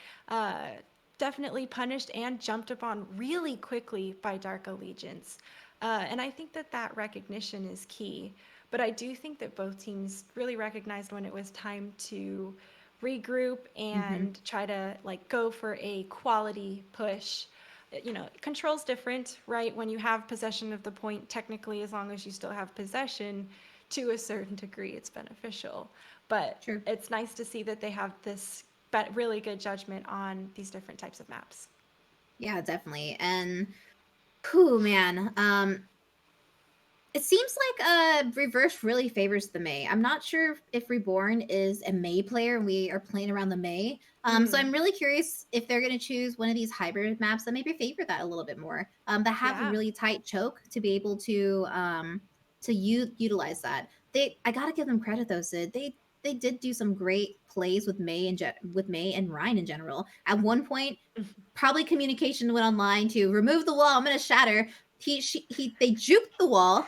definitely punished and jumped upon really quickly by Dark Allegiance. And I think that recognition is key. But I do think that both teams really recognized when it was time to regroup and try to go for a quality push. Control's different, right? When you have possession of the point, technically, as long as you still have possession, to a certain degree, it's beneficial. But it's nice to see that they have this really good judgment on these different types of maps. Yeah, definitely. And, whew, man, it seems like Reverse really favors the Mei. I'm not sure if Reborn is a Mei player and we are playing around the Mei. So I'm really curious if they're going to choose one of these hybrid maps that maybe favor that a little bit more. That have a really tight choke to be able to utilize that. I gotta give them credit though, Sid. They did do some great plays with Mei and Ryan in general. At one point, probably communication went online to remove the wall. I'm gonna shatter. They juked the wall.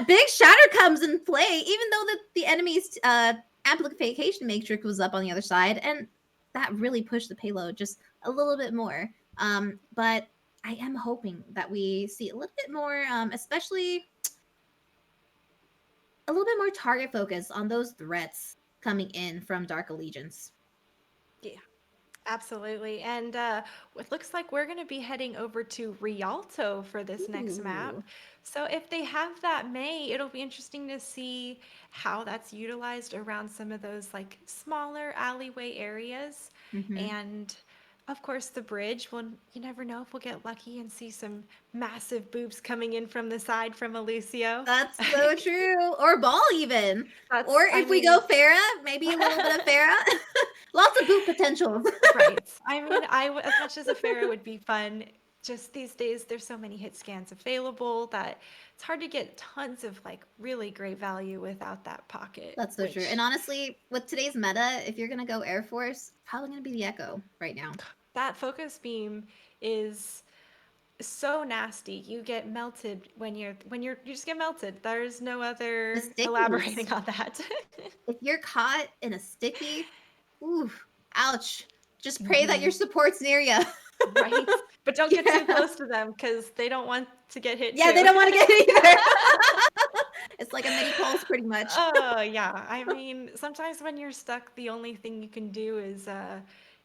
Big shatter comes in play, even though the enemy's amplification matrix was up on the other side, and that really pushed the payload just a little bit more. But I am hoping that we see a little bit more, especially a little bit more target focus on those threats coming in from Dark Allegiance. Yeah. Absolutely. And it looks like we're going to be heading over to Rialto for this next map. Ooh. So if they have that May, it'll be interesting to see how that's utilized around some of those like smaller alleyway areas. Hmm. And of course, the bridge. Well, you never know if we'll get lucky and see some massive boobs coming in from the side from Lucio. That's so true. Or ball even. Or That's, I if we go mean, Farah, maybe a little bit of Farah. Lots of boot potentials. right. I mean, as much as a Pharaoh would be fun, just these days there's so many hit scans available that it's hard to get tons of like really great value without that pocket, That's so true. And which honestly, with today's meta, if you're gonna go Air Force, probably gonna be the Echo right now. that focus beam is so nasty. You get melted you just get melted. There's no The other stickies. elaborating on that. If you're caught in a sticky, ooh, ouch. Just pray that your Hmm. support's near you. Right? But don't get too Yeah. close to them because they don't want to get hit Yeah, they too. don't want to get it either. It's like a mini pulse, pretty much. Oh, yeah. I mean, sometimes when you're stuck, the only thing you can do is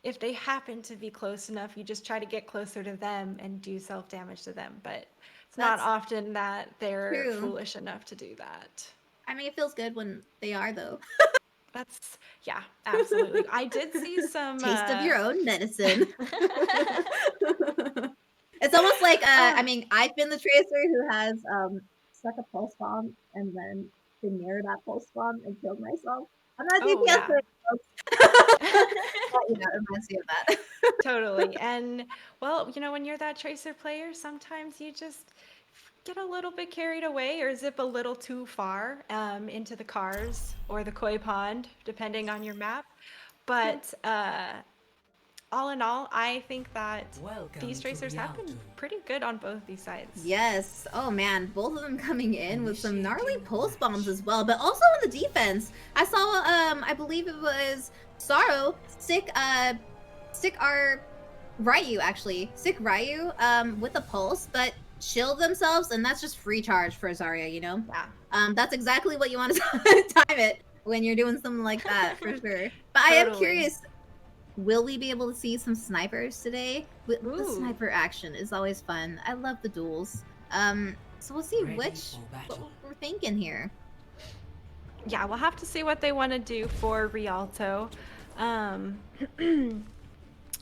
if they happen to be close enough, you just try to get closer to them and do self-damage to them. But it's not That's often that they're true. foolish enough to do that. I mean, it feels good when they are, though. That's, yeah, absolutely. I did see some Taste of your own medicine. It's almost like I uh, mean, I've been the tracer who has stuck a pulse bomb and then been near that pulse bomb and killed myself. I'm not oh yeah. DPS, but you know, it reminds me of that. Totally. And well, when you're that tracer player, sometimes you just get a little bit carried away or zip a little too far into the cars or the koi pond, depending on your map. But all in all, I think that these Welcome to tracers have Rialto. been pretty good on both these sides. Yes. Oh man, both of them coming in with some gnarly Initiating pulse bombs match. as well, but also on the defense. I saw I believe it was Sorrow stick our Ryu actually. Stick Ryu with a pulse, but shield themselves, and that's just free charge for Zarya, you know? Yeah, That's exactly what you want to time it when you're doing something like that for sure. But I am totally. curious, will we be able to see some snipers today? The Ooh. sniper action is always fun. I love the duels. So we'll see Ready what for battle. we're thinking here. Yeah, we'll have to see what they want to do for Rialto. Um,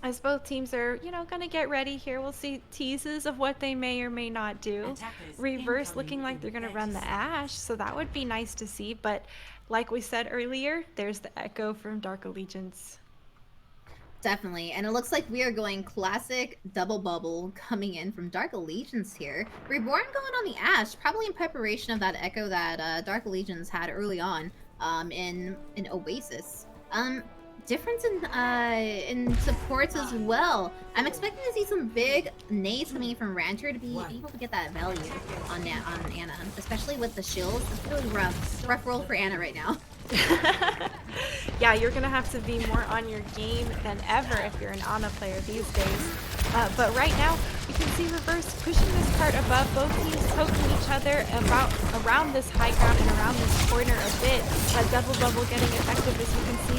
as both teams are, going to get ready here, we'll see teases of what they may or may not do. Attackers Reverse looking incoming like in they're going to 30 run the Ash, so that would be nice to see. But like we said earlier, there's the Echo from Dark Allegiance. Definitely, and it looks like we are going classic double bubble coming in from Dark Allegiance here. Reborn going on the Ash, probably in preparation of that Echo that Dark Allegiance had early on in Oasis. Difference in supports as well. I'm expecting to see some big nades coming in from Rancher to be able to get that value on Anna, especially with the shields. It's really rough roll for Anna right now. Yeah, you're going to have to be more on your game than ever if you're an Ana player these days. But right now, we can see Reverse pushing this cart above, both teams poking each other around this high ground and around this corner a bit. That double bubble getting effective, as you can see.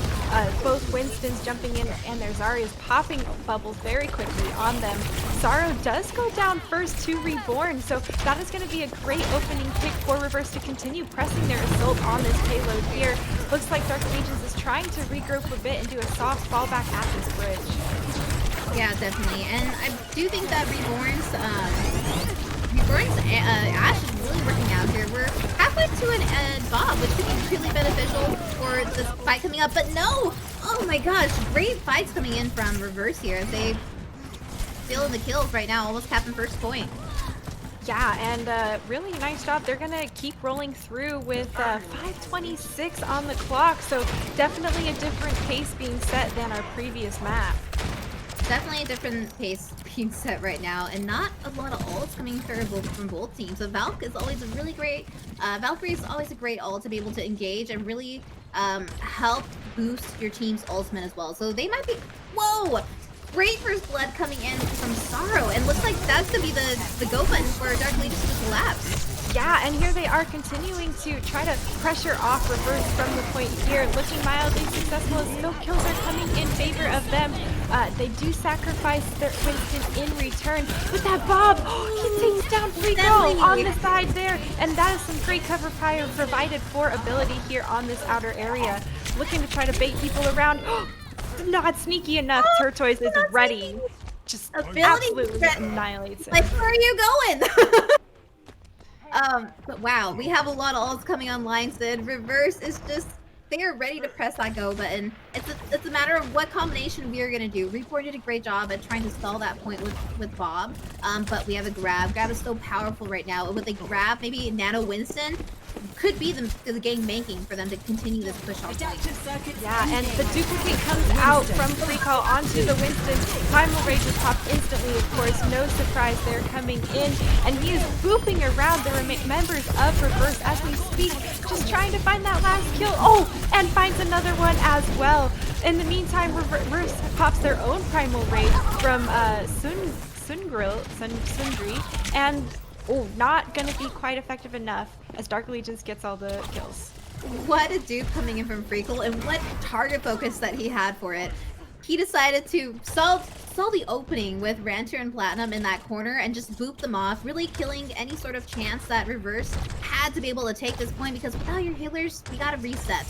Both Winstons jumping in, and their Zarya's popping bubbles very quickly on them. Sorrow does go down first to Reborn, so that is going to be a great opening pick for Reverse to continue pressing their assault on this payload here. Looks like Dark Allegiance is trying to regroup a bit and do a soft fallback at this bridge. Yeah, definitely. And I do think that Reborn's Ash is really working out here. We're halfway to an Bob, which could be really beneficial for this fight coming up. But no! Oh my gosh, great fights coming in from Reverse here. They stealing the kills right now, almost capping first point. Yeah, and really nice job. They're going to keep rolling through with 5:26 on the clock, so definitely a different pace being set than our previous map. Definitely a different pace being set right now, and not a lot of ults coming through from both teams. So Valk is always a really great, Valkyrie is always a great ult to be able to engage and really help boost your team's ultimate as well. So they might be, whoa! Great first blood coming in from Sorrow, and looks like that's gonna be the go button for Dark Legion to collapse. Yeah, and here they are continuing to try to pressure off Reverse from the point here, looking mildly successful as no kills are coming in favor of them. They do sacrifice their Winston in return. With that Bob, he takes down Frico on the side there, and that is some great cover fire provided for ability here on this outer area. Looking to try to bait people around. Not sneaky enough. Turtoise is ready. Just absolutely annihilates him. Like, where are you going? But wow, we have a lot of ults coming online, Sid. Reverse is just, they are ready to press that go button. It's a matter of what combination we are gonna do. Report did a great job at trying to stall that point with Bob. But we have a grab. Grab is so powerful right now. With a grab, maybe Nano Winston could be the game making for them to continue this push on. Yeah, and the duplicate comes out from free call onto the Winston. Primal Rage is popped instantly, of course. No surprise they're coming in. And he is booping around the members of Reverse as we speak, just trying to find that last kill. Oh, and finds another one as well. In the meantime, Reverse pops their own Primal Rage from Sundry, and not gonna be quite effective enough as Dark Allegiance gets all the kills. What a dupe coming in from Freakle, and what target focus that he had for it. He decided to saw the opening with Ranter and Platinum in that corner and just boop them off, really killing any sort of chance that Reverse had to be able to take this point, because without your healers, we gotta reset.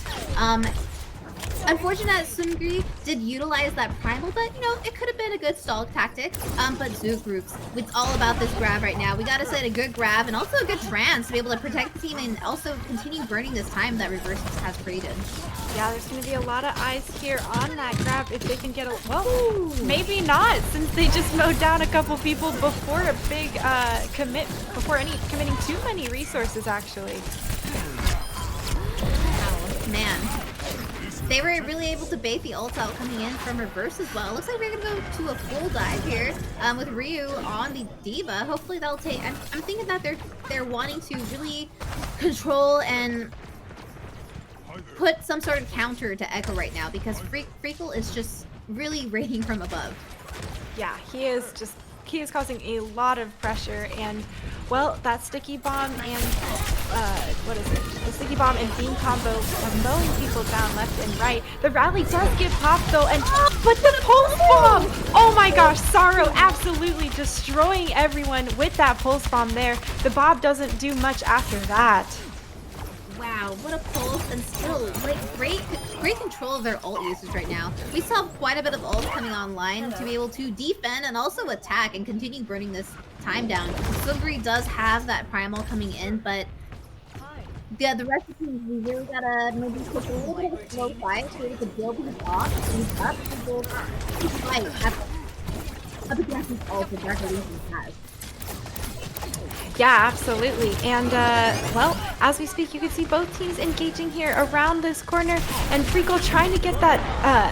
Unfortunate Sungri did utilize that primal, but you know, it could have been a good stall tactic. But Zook groups, it's all about this grab right now. We gotta set a good grab and also a good trance to be able to protect the team and also continue burning this time that Reverse has created. Yeah, there's going to be a lot of eyes here on that grab if they can get a... Well, maybe not, since they just mowed down a couple people before a big committing too many resources, actually. Wow, man. They were really able to bait the ult out coming in from Reverse as well. Looks like we're gonna go to a full dive here with Ryu on the D.Va. Hopefully that'll take... I'm thinking that they're wanting to really control and put some sort of counter to Echo right now, because Freakle is just really raining from above. Yeah, he is causing a lot of pressure, and well, that sticky bomb and the sticky bomb and beam combo are mowing people down left and right. The rally does get popped though, and but the pulse bomb! Oh my gosh, Sorrow absolutely destroying everyone with that pulse bomb there. The Bob doesn't do much after that. Wow, what a pulse, and still, like, great control of their ult usage right now. We saw quite a bit of ult coming online to be able to defend and also attack and continue burning this time down. Silvery does have that primal coming in, but yeah, the rest of the team, we really gotta maybe take a little bit of a slow fight so we can build these off, these up, and build this fight up against these ult that Dark Allegiance has. Yeah, absolutely. And, well, as we speak, you can see both teams engaging here around this corner, and Freakle trying to get that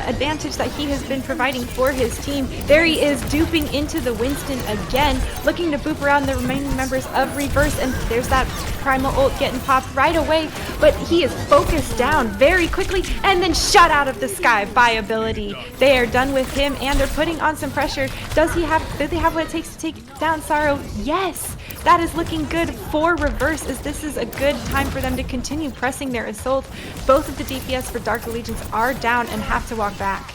advantage that he has been providing for his team. There he is, duping into the Winston again, looking to boop around the remaining members of Reverse, and there's that Primal ult getting popped right away, but he is focused down very quickly and then shot out of the sky by ability. They are done with him, and they're putting on some pressure. Do they have what it takes to take down Sorrow? Yes! That is looking good for Reverse, as this is a good time for them to continue pressing their assault. Both of the DPS for Dark Allegiance are down and have to walk back.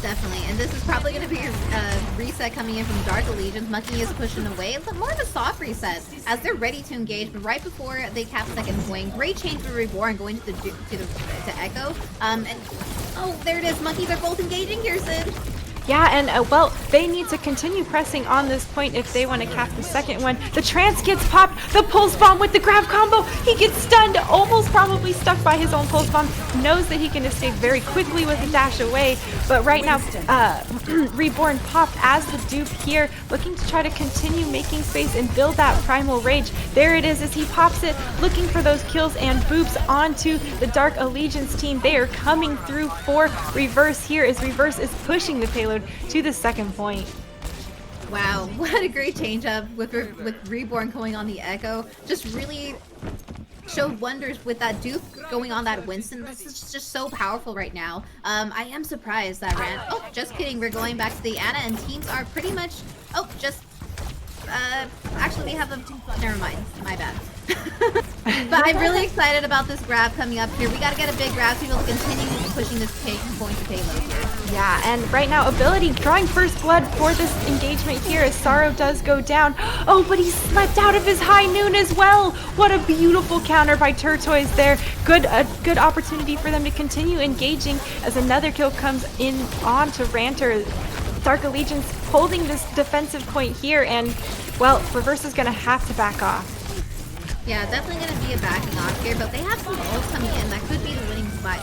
Definitely, and this is probably going to be a reset coming in from Dark Allegiance. Mucky is pushing away. It's more of a soft reset as they're ready to engage, but right before they cap second point, great change for Reborn going to Echo. And oh, there it is. Monkeys are both engaging here, Sid. Yeah, and well, they need to continue pressing on this point if they want to cap the second one. The trance gets popped, the pulse bomb with the grab combo. He gets stunned, almost probably stuck by his own pulse bomb. Knows that he can escape very quickly with a dash away, but right now, Reborn popped as the dupe here, looking to try to continue making space and build that primal rage. There it is as he pops it, looking for those kills and boops onto the Dark Allegiance team. They are coming through for Reverse here as Reverse is pushing the payload to the second point. Wow, what a great change up with Reborn going on the Echo. Just really showed wonders with that dupe going on that Winston. This is just so powerful right now. I am surprised that Rand... Oh, just kidding. We're going back to the Ana, and teams are pretty much... Oh, just Actually, we have a... Never mind. My bad. But I'm really excited about this grab coming up here. We gotta get a big grab to be able to continue pushing this point to payload here. Yeah, and right now, Ability drawing first blood for this engagement here as Sorrow does go down. Oh, but he slept out of his high noon as well. What a beautiful counter by Turtoise there. A good opportunity for them to continue engaging as another kill comes in on to Ranter. Dark Allegiance holding this defensive point here, and, well, Reverse is going to have to back off. Yeah, definitely going to be a backing off here, but they have some ults coming in. That could be the winning spot,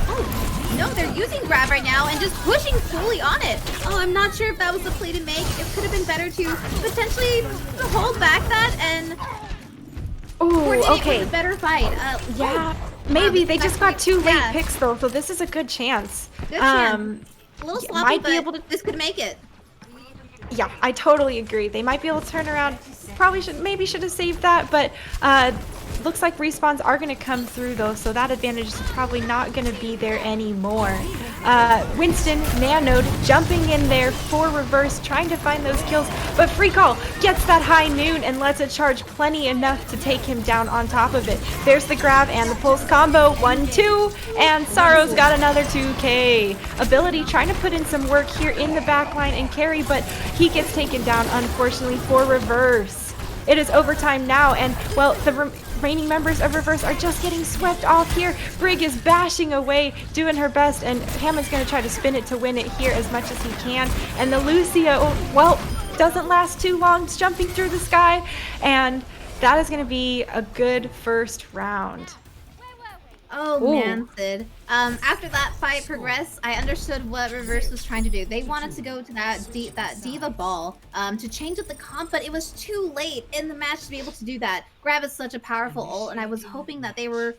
Oh, no, they're using grab right now and just pushing fully on it. Oh, I'm not sure if that was the play to make. It could have been better to potentially hold back that and Oh, okay. With a better fight. Yeah, maybe they just got two late picks though, so this is a good chance. Good chance. A little sloppy, might but be able to... this could make it. Yeah, I totally agree. They might be able to turn around. Maybe should have saved that, but looks like respawns are going to come through though, so that advantage is probably not going to be there anymore. Winston, Nanode, jumping in there for Reverse, trying to find those kills, but Free Call gets that high noon and lets it charge plenty enough to take him down on top of it. There's the grab and the pulse combo, 1-2, and Sorrow's got another 2K. Ability trying to put in some work here in the backline and carry, but he gets taken down, unfortunately, for Reverse. It is overtime now, and, well, the remaining members of Reverse are just getting swept off here. Brig is bashing away, doing her best, and Hammond's going to try to spin it to win it here as much as he can. And the Lucio, well, doesn't last too long, it's jumping through the sky, and that is going to be a good first round. Oh, ooh. Man, Sid. After that fight progressed, I understood what Reverse was trying to do. They wanted to go to that Diva ball to change up the comp, but it was too late in the match to be able to do that. Grab is such a powerful ult, and I was hoping that they were,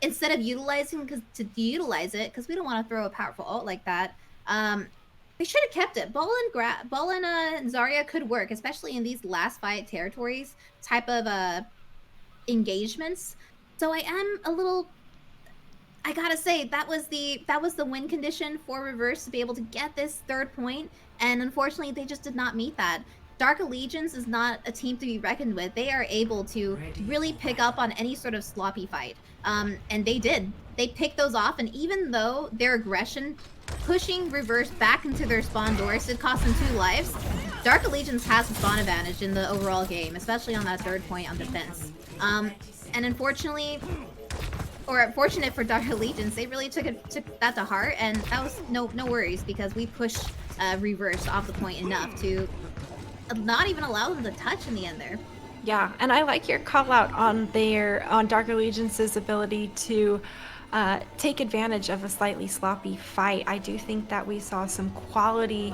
instead of utilize it, because we don't want to throw a powerful ult like that, they should have kept it. Ball and Zarya could work, especially in these last fight territories type of engagements. So I am a little... I gotta say, that was the win condition for Reverse to be able to get this third point, and unfortunately they just did not meet that. Dark Allegiance is not a team to be reckoned with. They are able to really pick up on any sort of sloppy fight, and they did. They picked those off, and even though their aggression, pushing Reverse back into their spawn doors did cost them 2 lives, Dark Allegiance has the spawn advantage in the overall game, especially on that third point on defense. And unfortunately, or fortunate for Dark Allegiance, they really took that to heart, and that was no worries because we pushed Reverse off the point enough to not even allow them to touch in the end there. Yeah, and I like your call out on Dark Allegiance's ability to take advantage of a slightly sloppy fight. I do think that we saw some quality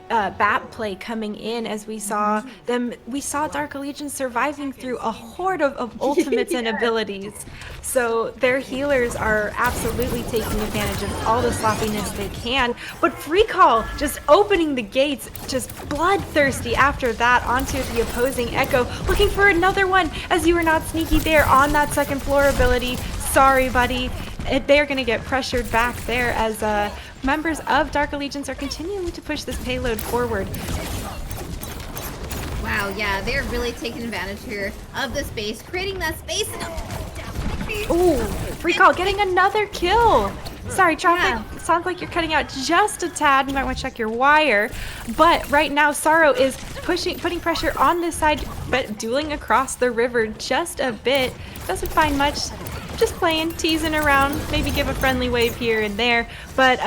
bat play coming in as we saw Dark Allegiance surviving through a horde of ultimates and abilities. So their healers are absolutely taking advantage of all the sloppiness they can. But Free Call just opening the gates, just bloodthirsty after that onto the opposing Echo, looking for another one as you were not sneaky there on that second floor ability. Sorry, buddy. They're going to get pressured back there as members of Dark Allegiance are continuing to push this payload forward. Wow, yeah, they're really taking advantage here of the space, creating that space. Ooh, Free Call getting another kill. Sorry, traffic, sounds like you're cutting out just a tad. You might want to check your wire. But right now, Sorrow is putting pressure on this side, but dueling across the river just a bit. Doesn't find much. Just playing, teasing around, maybe give a friendly wave here and there. But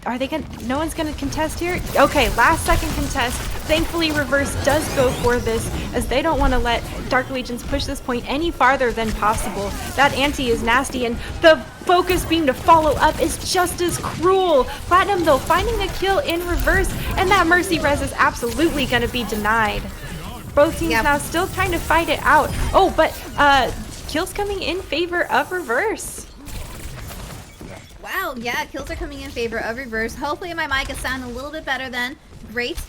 are they gonna? No one's gonna contest here. Okay, last second contest. Thankfully, Reverse does go for this as they don't want to let Dark Allegiance push this point any farther than possible. That anti is nasty, and the focus beam to follow up is just as cruel. Platinum though finding a kill in Reverse, and that Mercy res is absolutely gonna be denied. Both teams now still trying to fight it out. Oh, but kills coming in favor of Reverse. Wow, yeah, kills are coming in favor of Reverse. Hopefully my mic is sounding a little bit better then. Great.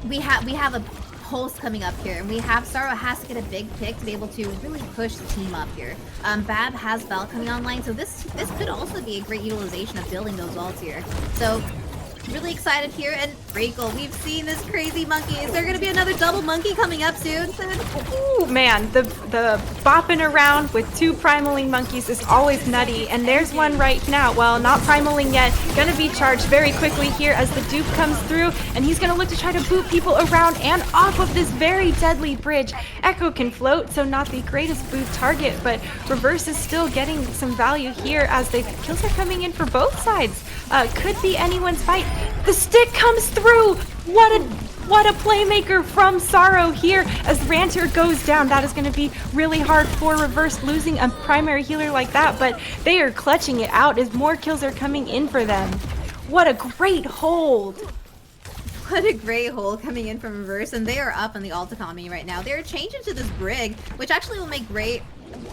We have a pulse coming up here, and Sorrow has to get a big pick to be able to really push the team up here. Bab has Bell coming online, so this could also be a great utilization of building those ults here. So Really excited here. And Regal, we've seen this crazy monkey. Is there going to be another double monkey coming up soon? Ooh, man, the bopping around with two primaling monkeys is always nutty, and there's one right now. Well, not primaling yet. Gonna be charged very quickly here as the dupe comes through, and he's gonna look to try to boot people around and off of this very deadly bridge. Echo can float, so not the greatest boot target, but Reverse is still getting some value here as the kills are coming in for both sides. Could be anyone's fight. The stick comes through. What a playmaker from Sorrow here as Ranter goes down. That is going to be really hard for Reverse losing a primary healer like that, but they are clutching it out as more kills are coming in for them. What a great hold. What a great hole coming in from Reverse, and they are up on the alt economy right now. They're changing to this Brig, which actually will make great,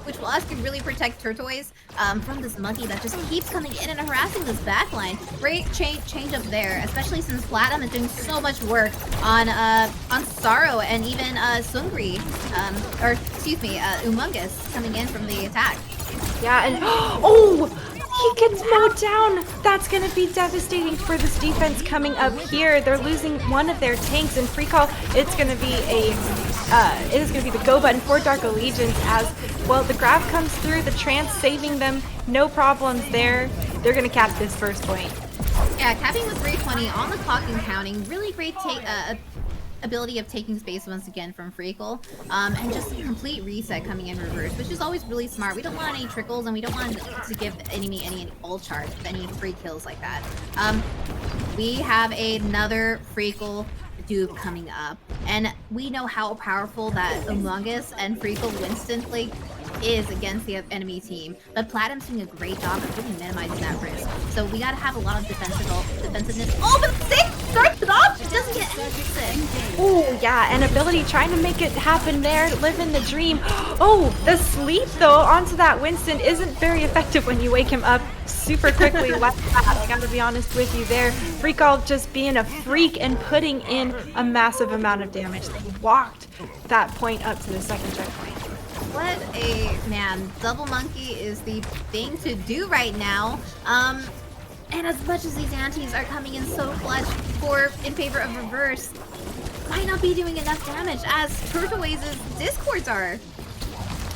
which will us can really protect Turtoise from this monkey that just keeps coming in and harassing this backline. Great change up there, especially since Platinum is doing so much work on Sorrow and even Sungri, or excuse me, Umungus coming in from the attack. Yeah, and oh! He gets mowed down. That's going to be devastating for this defense coming up here. They're losing one of their tanks, and free call. It's going to be it is going to be the go button for Dark Allegiance as well. The grab comes through, the trance saving them. No problems there. They're going to cap this first point. Yeah, capping with 320 on the clock and counting. Really great ability of taking space once again from Freakle, and just a complete reset coming in Reverse, which is always really smart. We don't want any trickles, and we don't want to give the enemy any ult charge with any free kills like that. We have another Freakle dupe coming up, and we know how powerful that Among Us and Freakle Winston play is against the enemy team, but Platinum's doing a great job of really minimizing that risk. So we gotta have a lot of defensiveness. Oh, but Sick starts it off! It doesn't get any Sick. Oh, yeah, and ability trying to make it happen there, living the dream. Oh, the sleep, though, onto that Winston isn't very effective when you wake him up super quickly like that. I gotta be honest with you there. Freakall just being a freak and putting in a massive amount of damage. They walked that point up to the second checkpoint. What a man. Double monkey is the thing to do right now. And as much as these antis are coming in so clutch in favor of Reverse, might not be doing enough damage as Turtoise's discords are.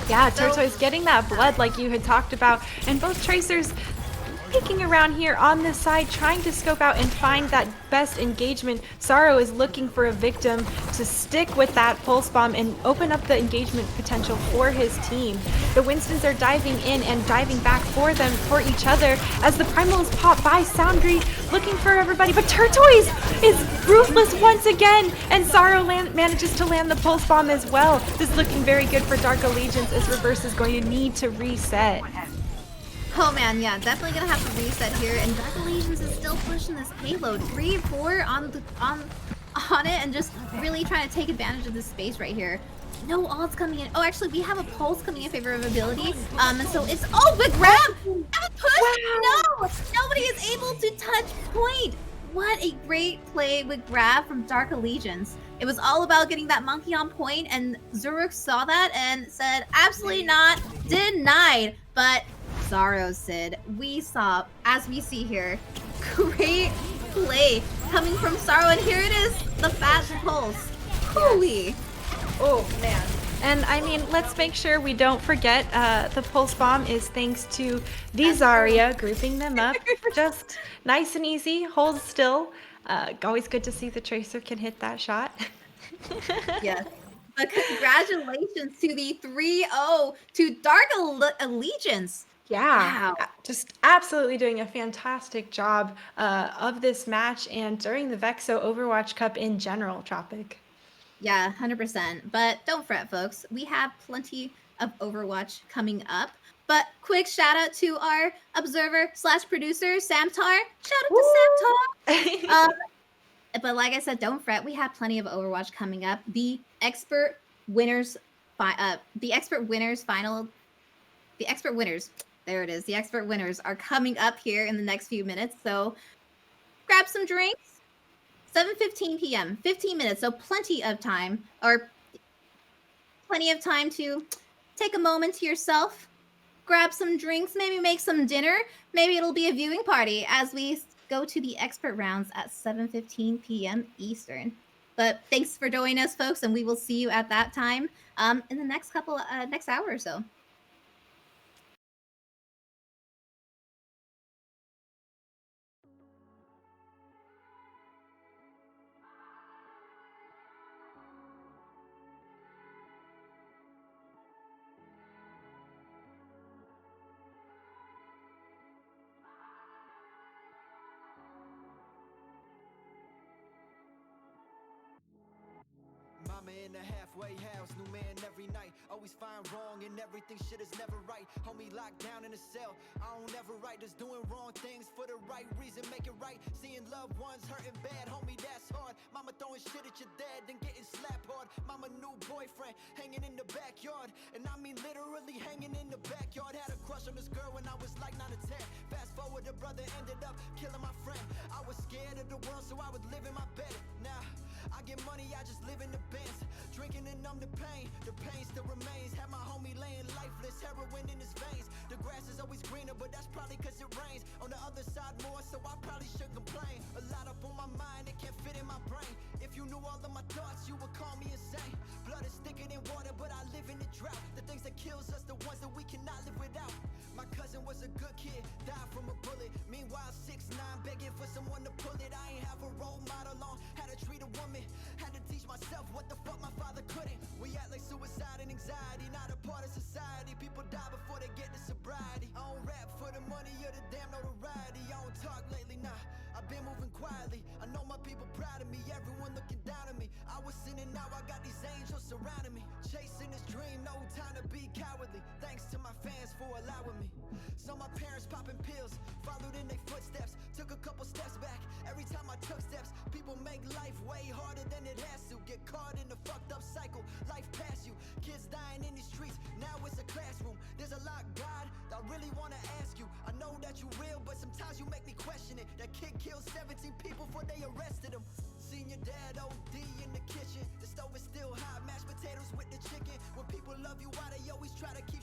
Yeah, Turtoise getting that blood like you had talked about, and both Tracers peeking around here on this side, trying to scope out and find that best engagement. Sorrow is looking for a victim to stick with that pulse bomb and open up the engagement potential for his team. The Winstons are diving in and diving back for each other as the primal is popped by Soundry, looking for everybody, but Turtoise is ruthless once again, and Sorrow manages to land the pulse bomb as well. This is looking very good for Dark Allegiance as Reverse is going to need to reset. Oh man, yeah, definitely gonna have to reset here, and Dark Allegiance is still pushing this payload 3-4 on it, and just really trying to take advantage of this space right here. No ults coming in. Oh, actually, we have a pulse coming in favor of ability. And so it's but grab and push. Wow. No, nobody is able to touch point. What a great play with grab from Dark Allegiance. It was all about getting that monkey on point, and Zuruk saw that and said, absolutely not, denied. But Sorrow, Sid, we saw, as we see here, great play coming from Sorrow, and here it is, the fast pulse. Holy. Oh, man. And I mean, let's make sure we don't forget the pulse bomb is thanks to the Zarya grouping them up. Just nice and easy, hold still. Always good to see the Tracer can hit that shot. Yes. But congratulations to the 3-0 to Dark Allegiance. Yeah, wow. Just absolutely doing a fantastic job of this match and during the Vexo Overwatch Cup in general, Tropic. Yeah, 100%. But don't fret, folks. We have plenty of Overwatch coming up. But quick shout out to our observer/producer, Samtar. Shout out to Samtar. But like I said, don't fret. We have plenty of Overwatch coming up. The expert winners final. The expert winners. There it is. The expert winners are coming up here in the next few minutes. So grab some drinks. 7:15 p.m. 15 minutes. So plenty of time to take a moment to yourself. Grab some drinks. Maybe make some dinner. Maybe it'll be a viewing party as we go to the expert rounds at 7:15 p.m. Eastern. But thanks for joining us, folks, and we will see you at that time in the next hour or so. Mama in a halfway house, new man every night. Always find wrong in everything, shit is never right. Homie locked down in a cell, I don't ever write. Just doing wrong things for the right reason, make it right. Seeing loved ones hurting bad, homie, that's hard. Mama throwing shit at your dad, then getting slapped hard. Mama new boyfriend, hanging in the backyard. And I mean literally hanging in the backyard. Had a crush on this girl when I was like 9 or 10. Fast forward, the brother ended up killing my friend. I was scared of the world, so I would live in my bed. Now I get money, I just live in the Benz. Drinking and numb the pain still remains. Had my homie laying lifeless, heroin in his veins. The grass is always greener, but that's probably cause it rains. On the other side more, so I probably should complain. A lot up on my mind, it can't fit in my brain. If you knew all of my thoughts, you would call me insane. Blood is thicker than water, but I live in the drought. The things that kills us, the ones that we cannot live without. My cousin was a good kid, died from a bullet. Meanwhile 6'9", begging for someone to pull it. I ain't have a role model on how to treat a woman. Had to teach myself what the fuck my father couldn't. We act like suicide and anxiety, not a part of society. People die before they get to sobriety. I don't rap for the money or the damn notoriety. I don't talk lately, nah, I've been moving quietly. I know my people proud of me, everyone looking down at me. I was sinning, now I got these angels surrounding me. Chasing this dream, no time to be cowardly. Thanks to my fans for allowing me. Saw my parents popping pills, followed in their footsteps. Took a couple steps back, every time I took steps. People make life way harder than it has to. Get caught in a fucked up cycle, life past you. Kids dying in these streets, now it's a classroom. There's a lot, God, I really wanna ask you. I know that you real, but sometimes you make me question it. That kid killed 17 people before they arrested him. Seen your dad OD in the kitchen. The stove is still hot, mashed potatoes with the chicken. When people love you, why they always try to keep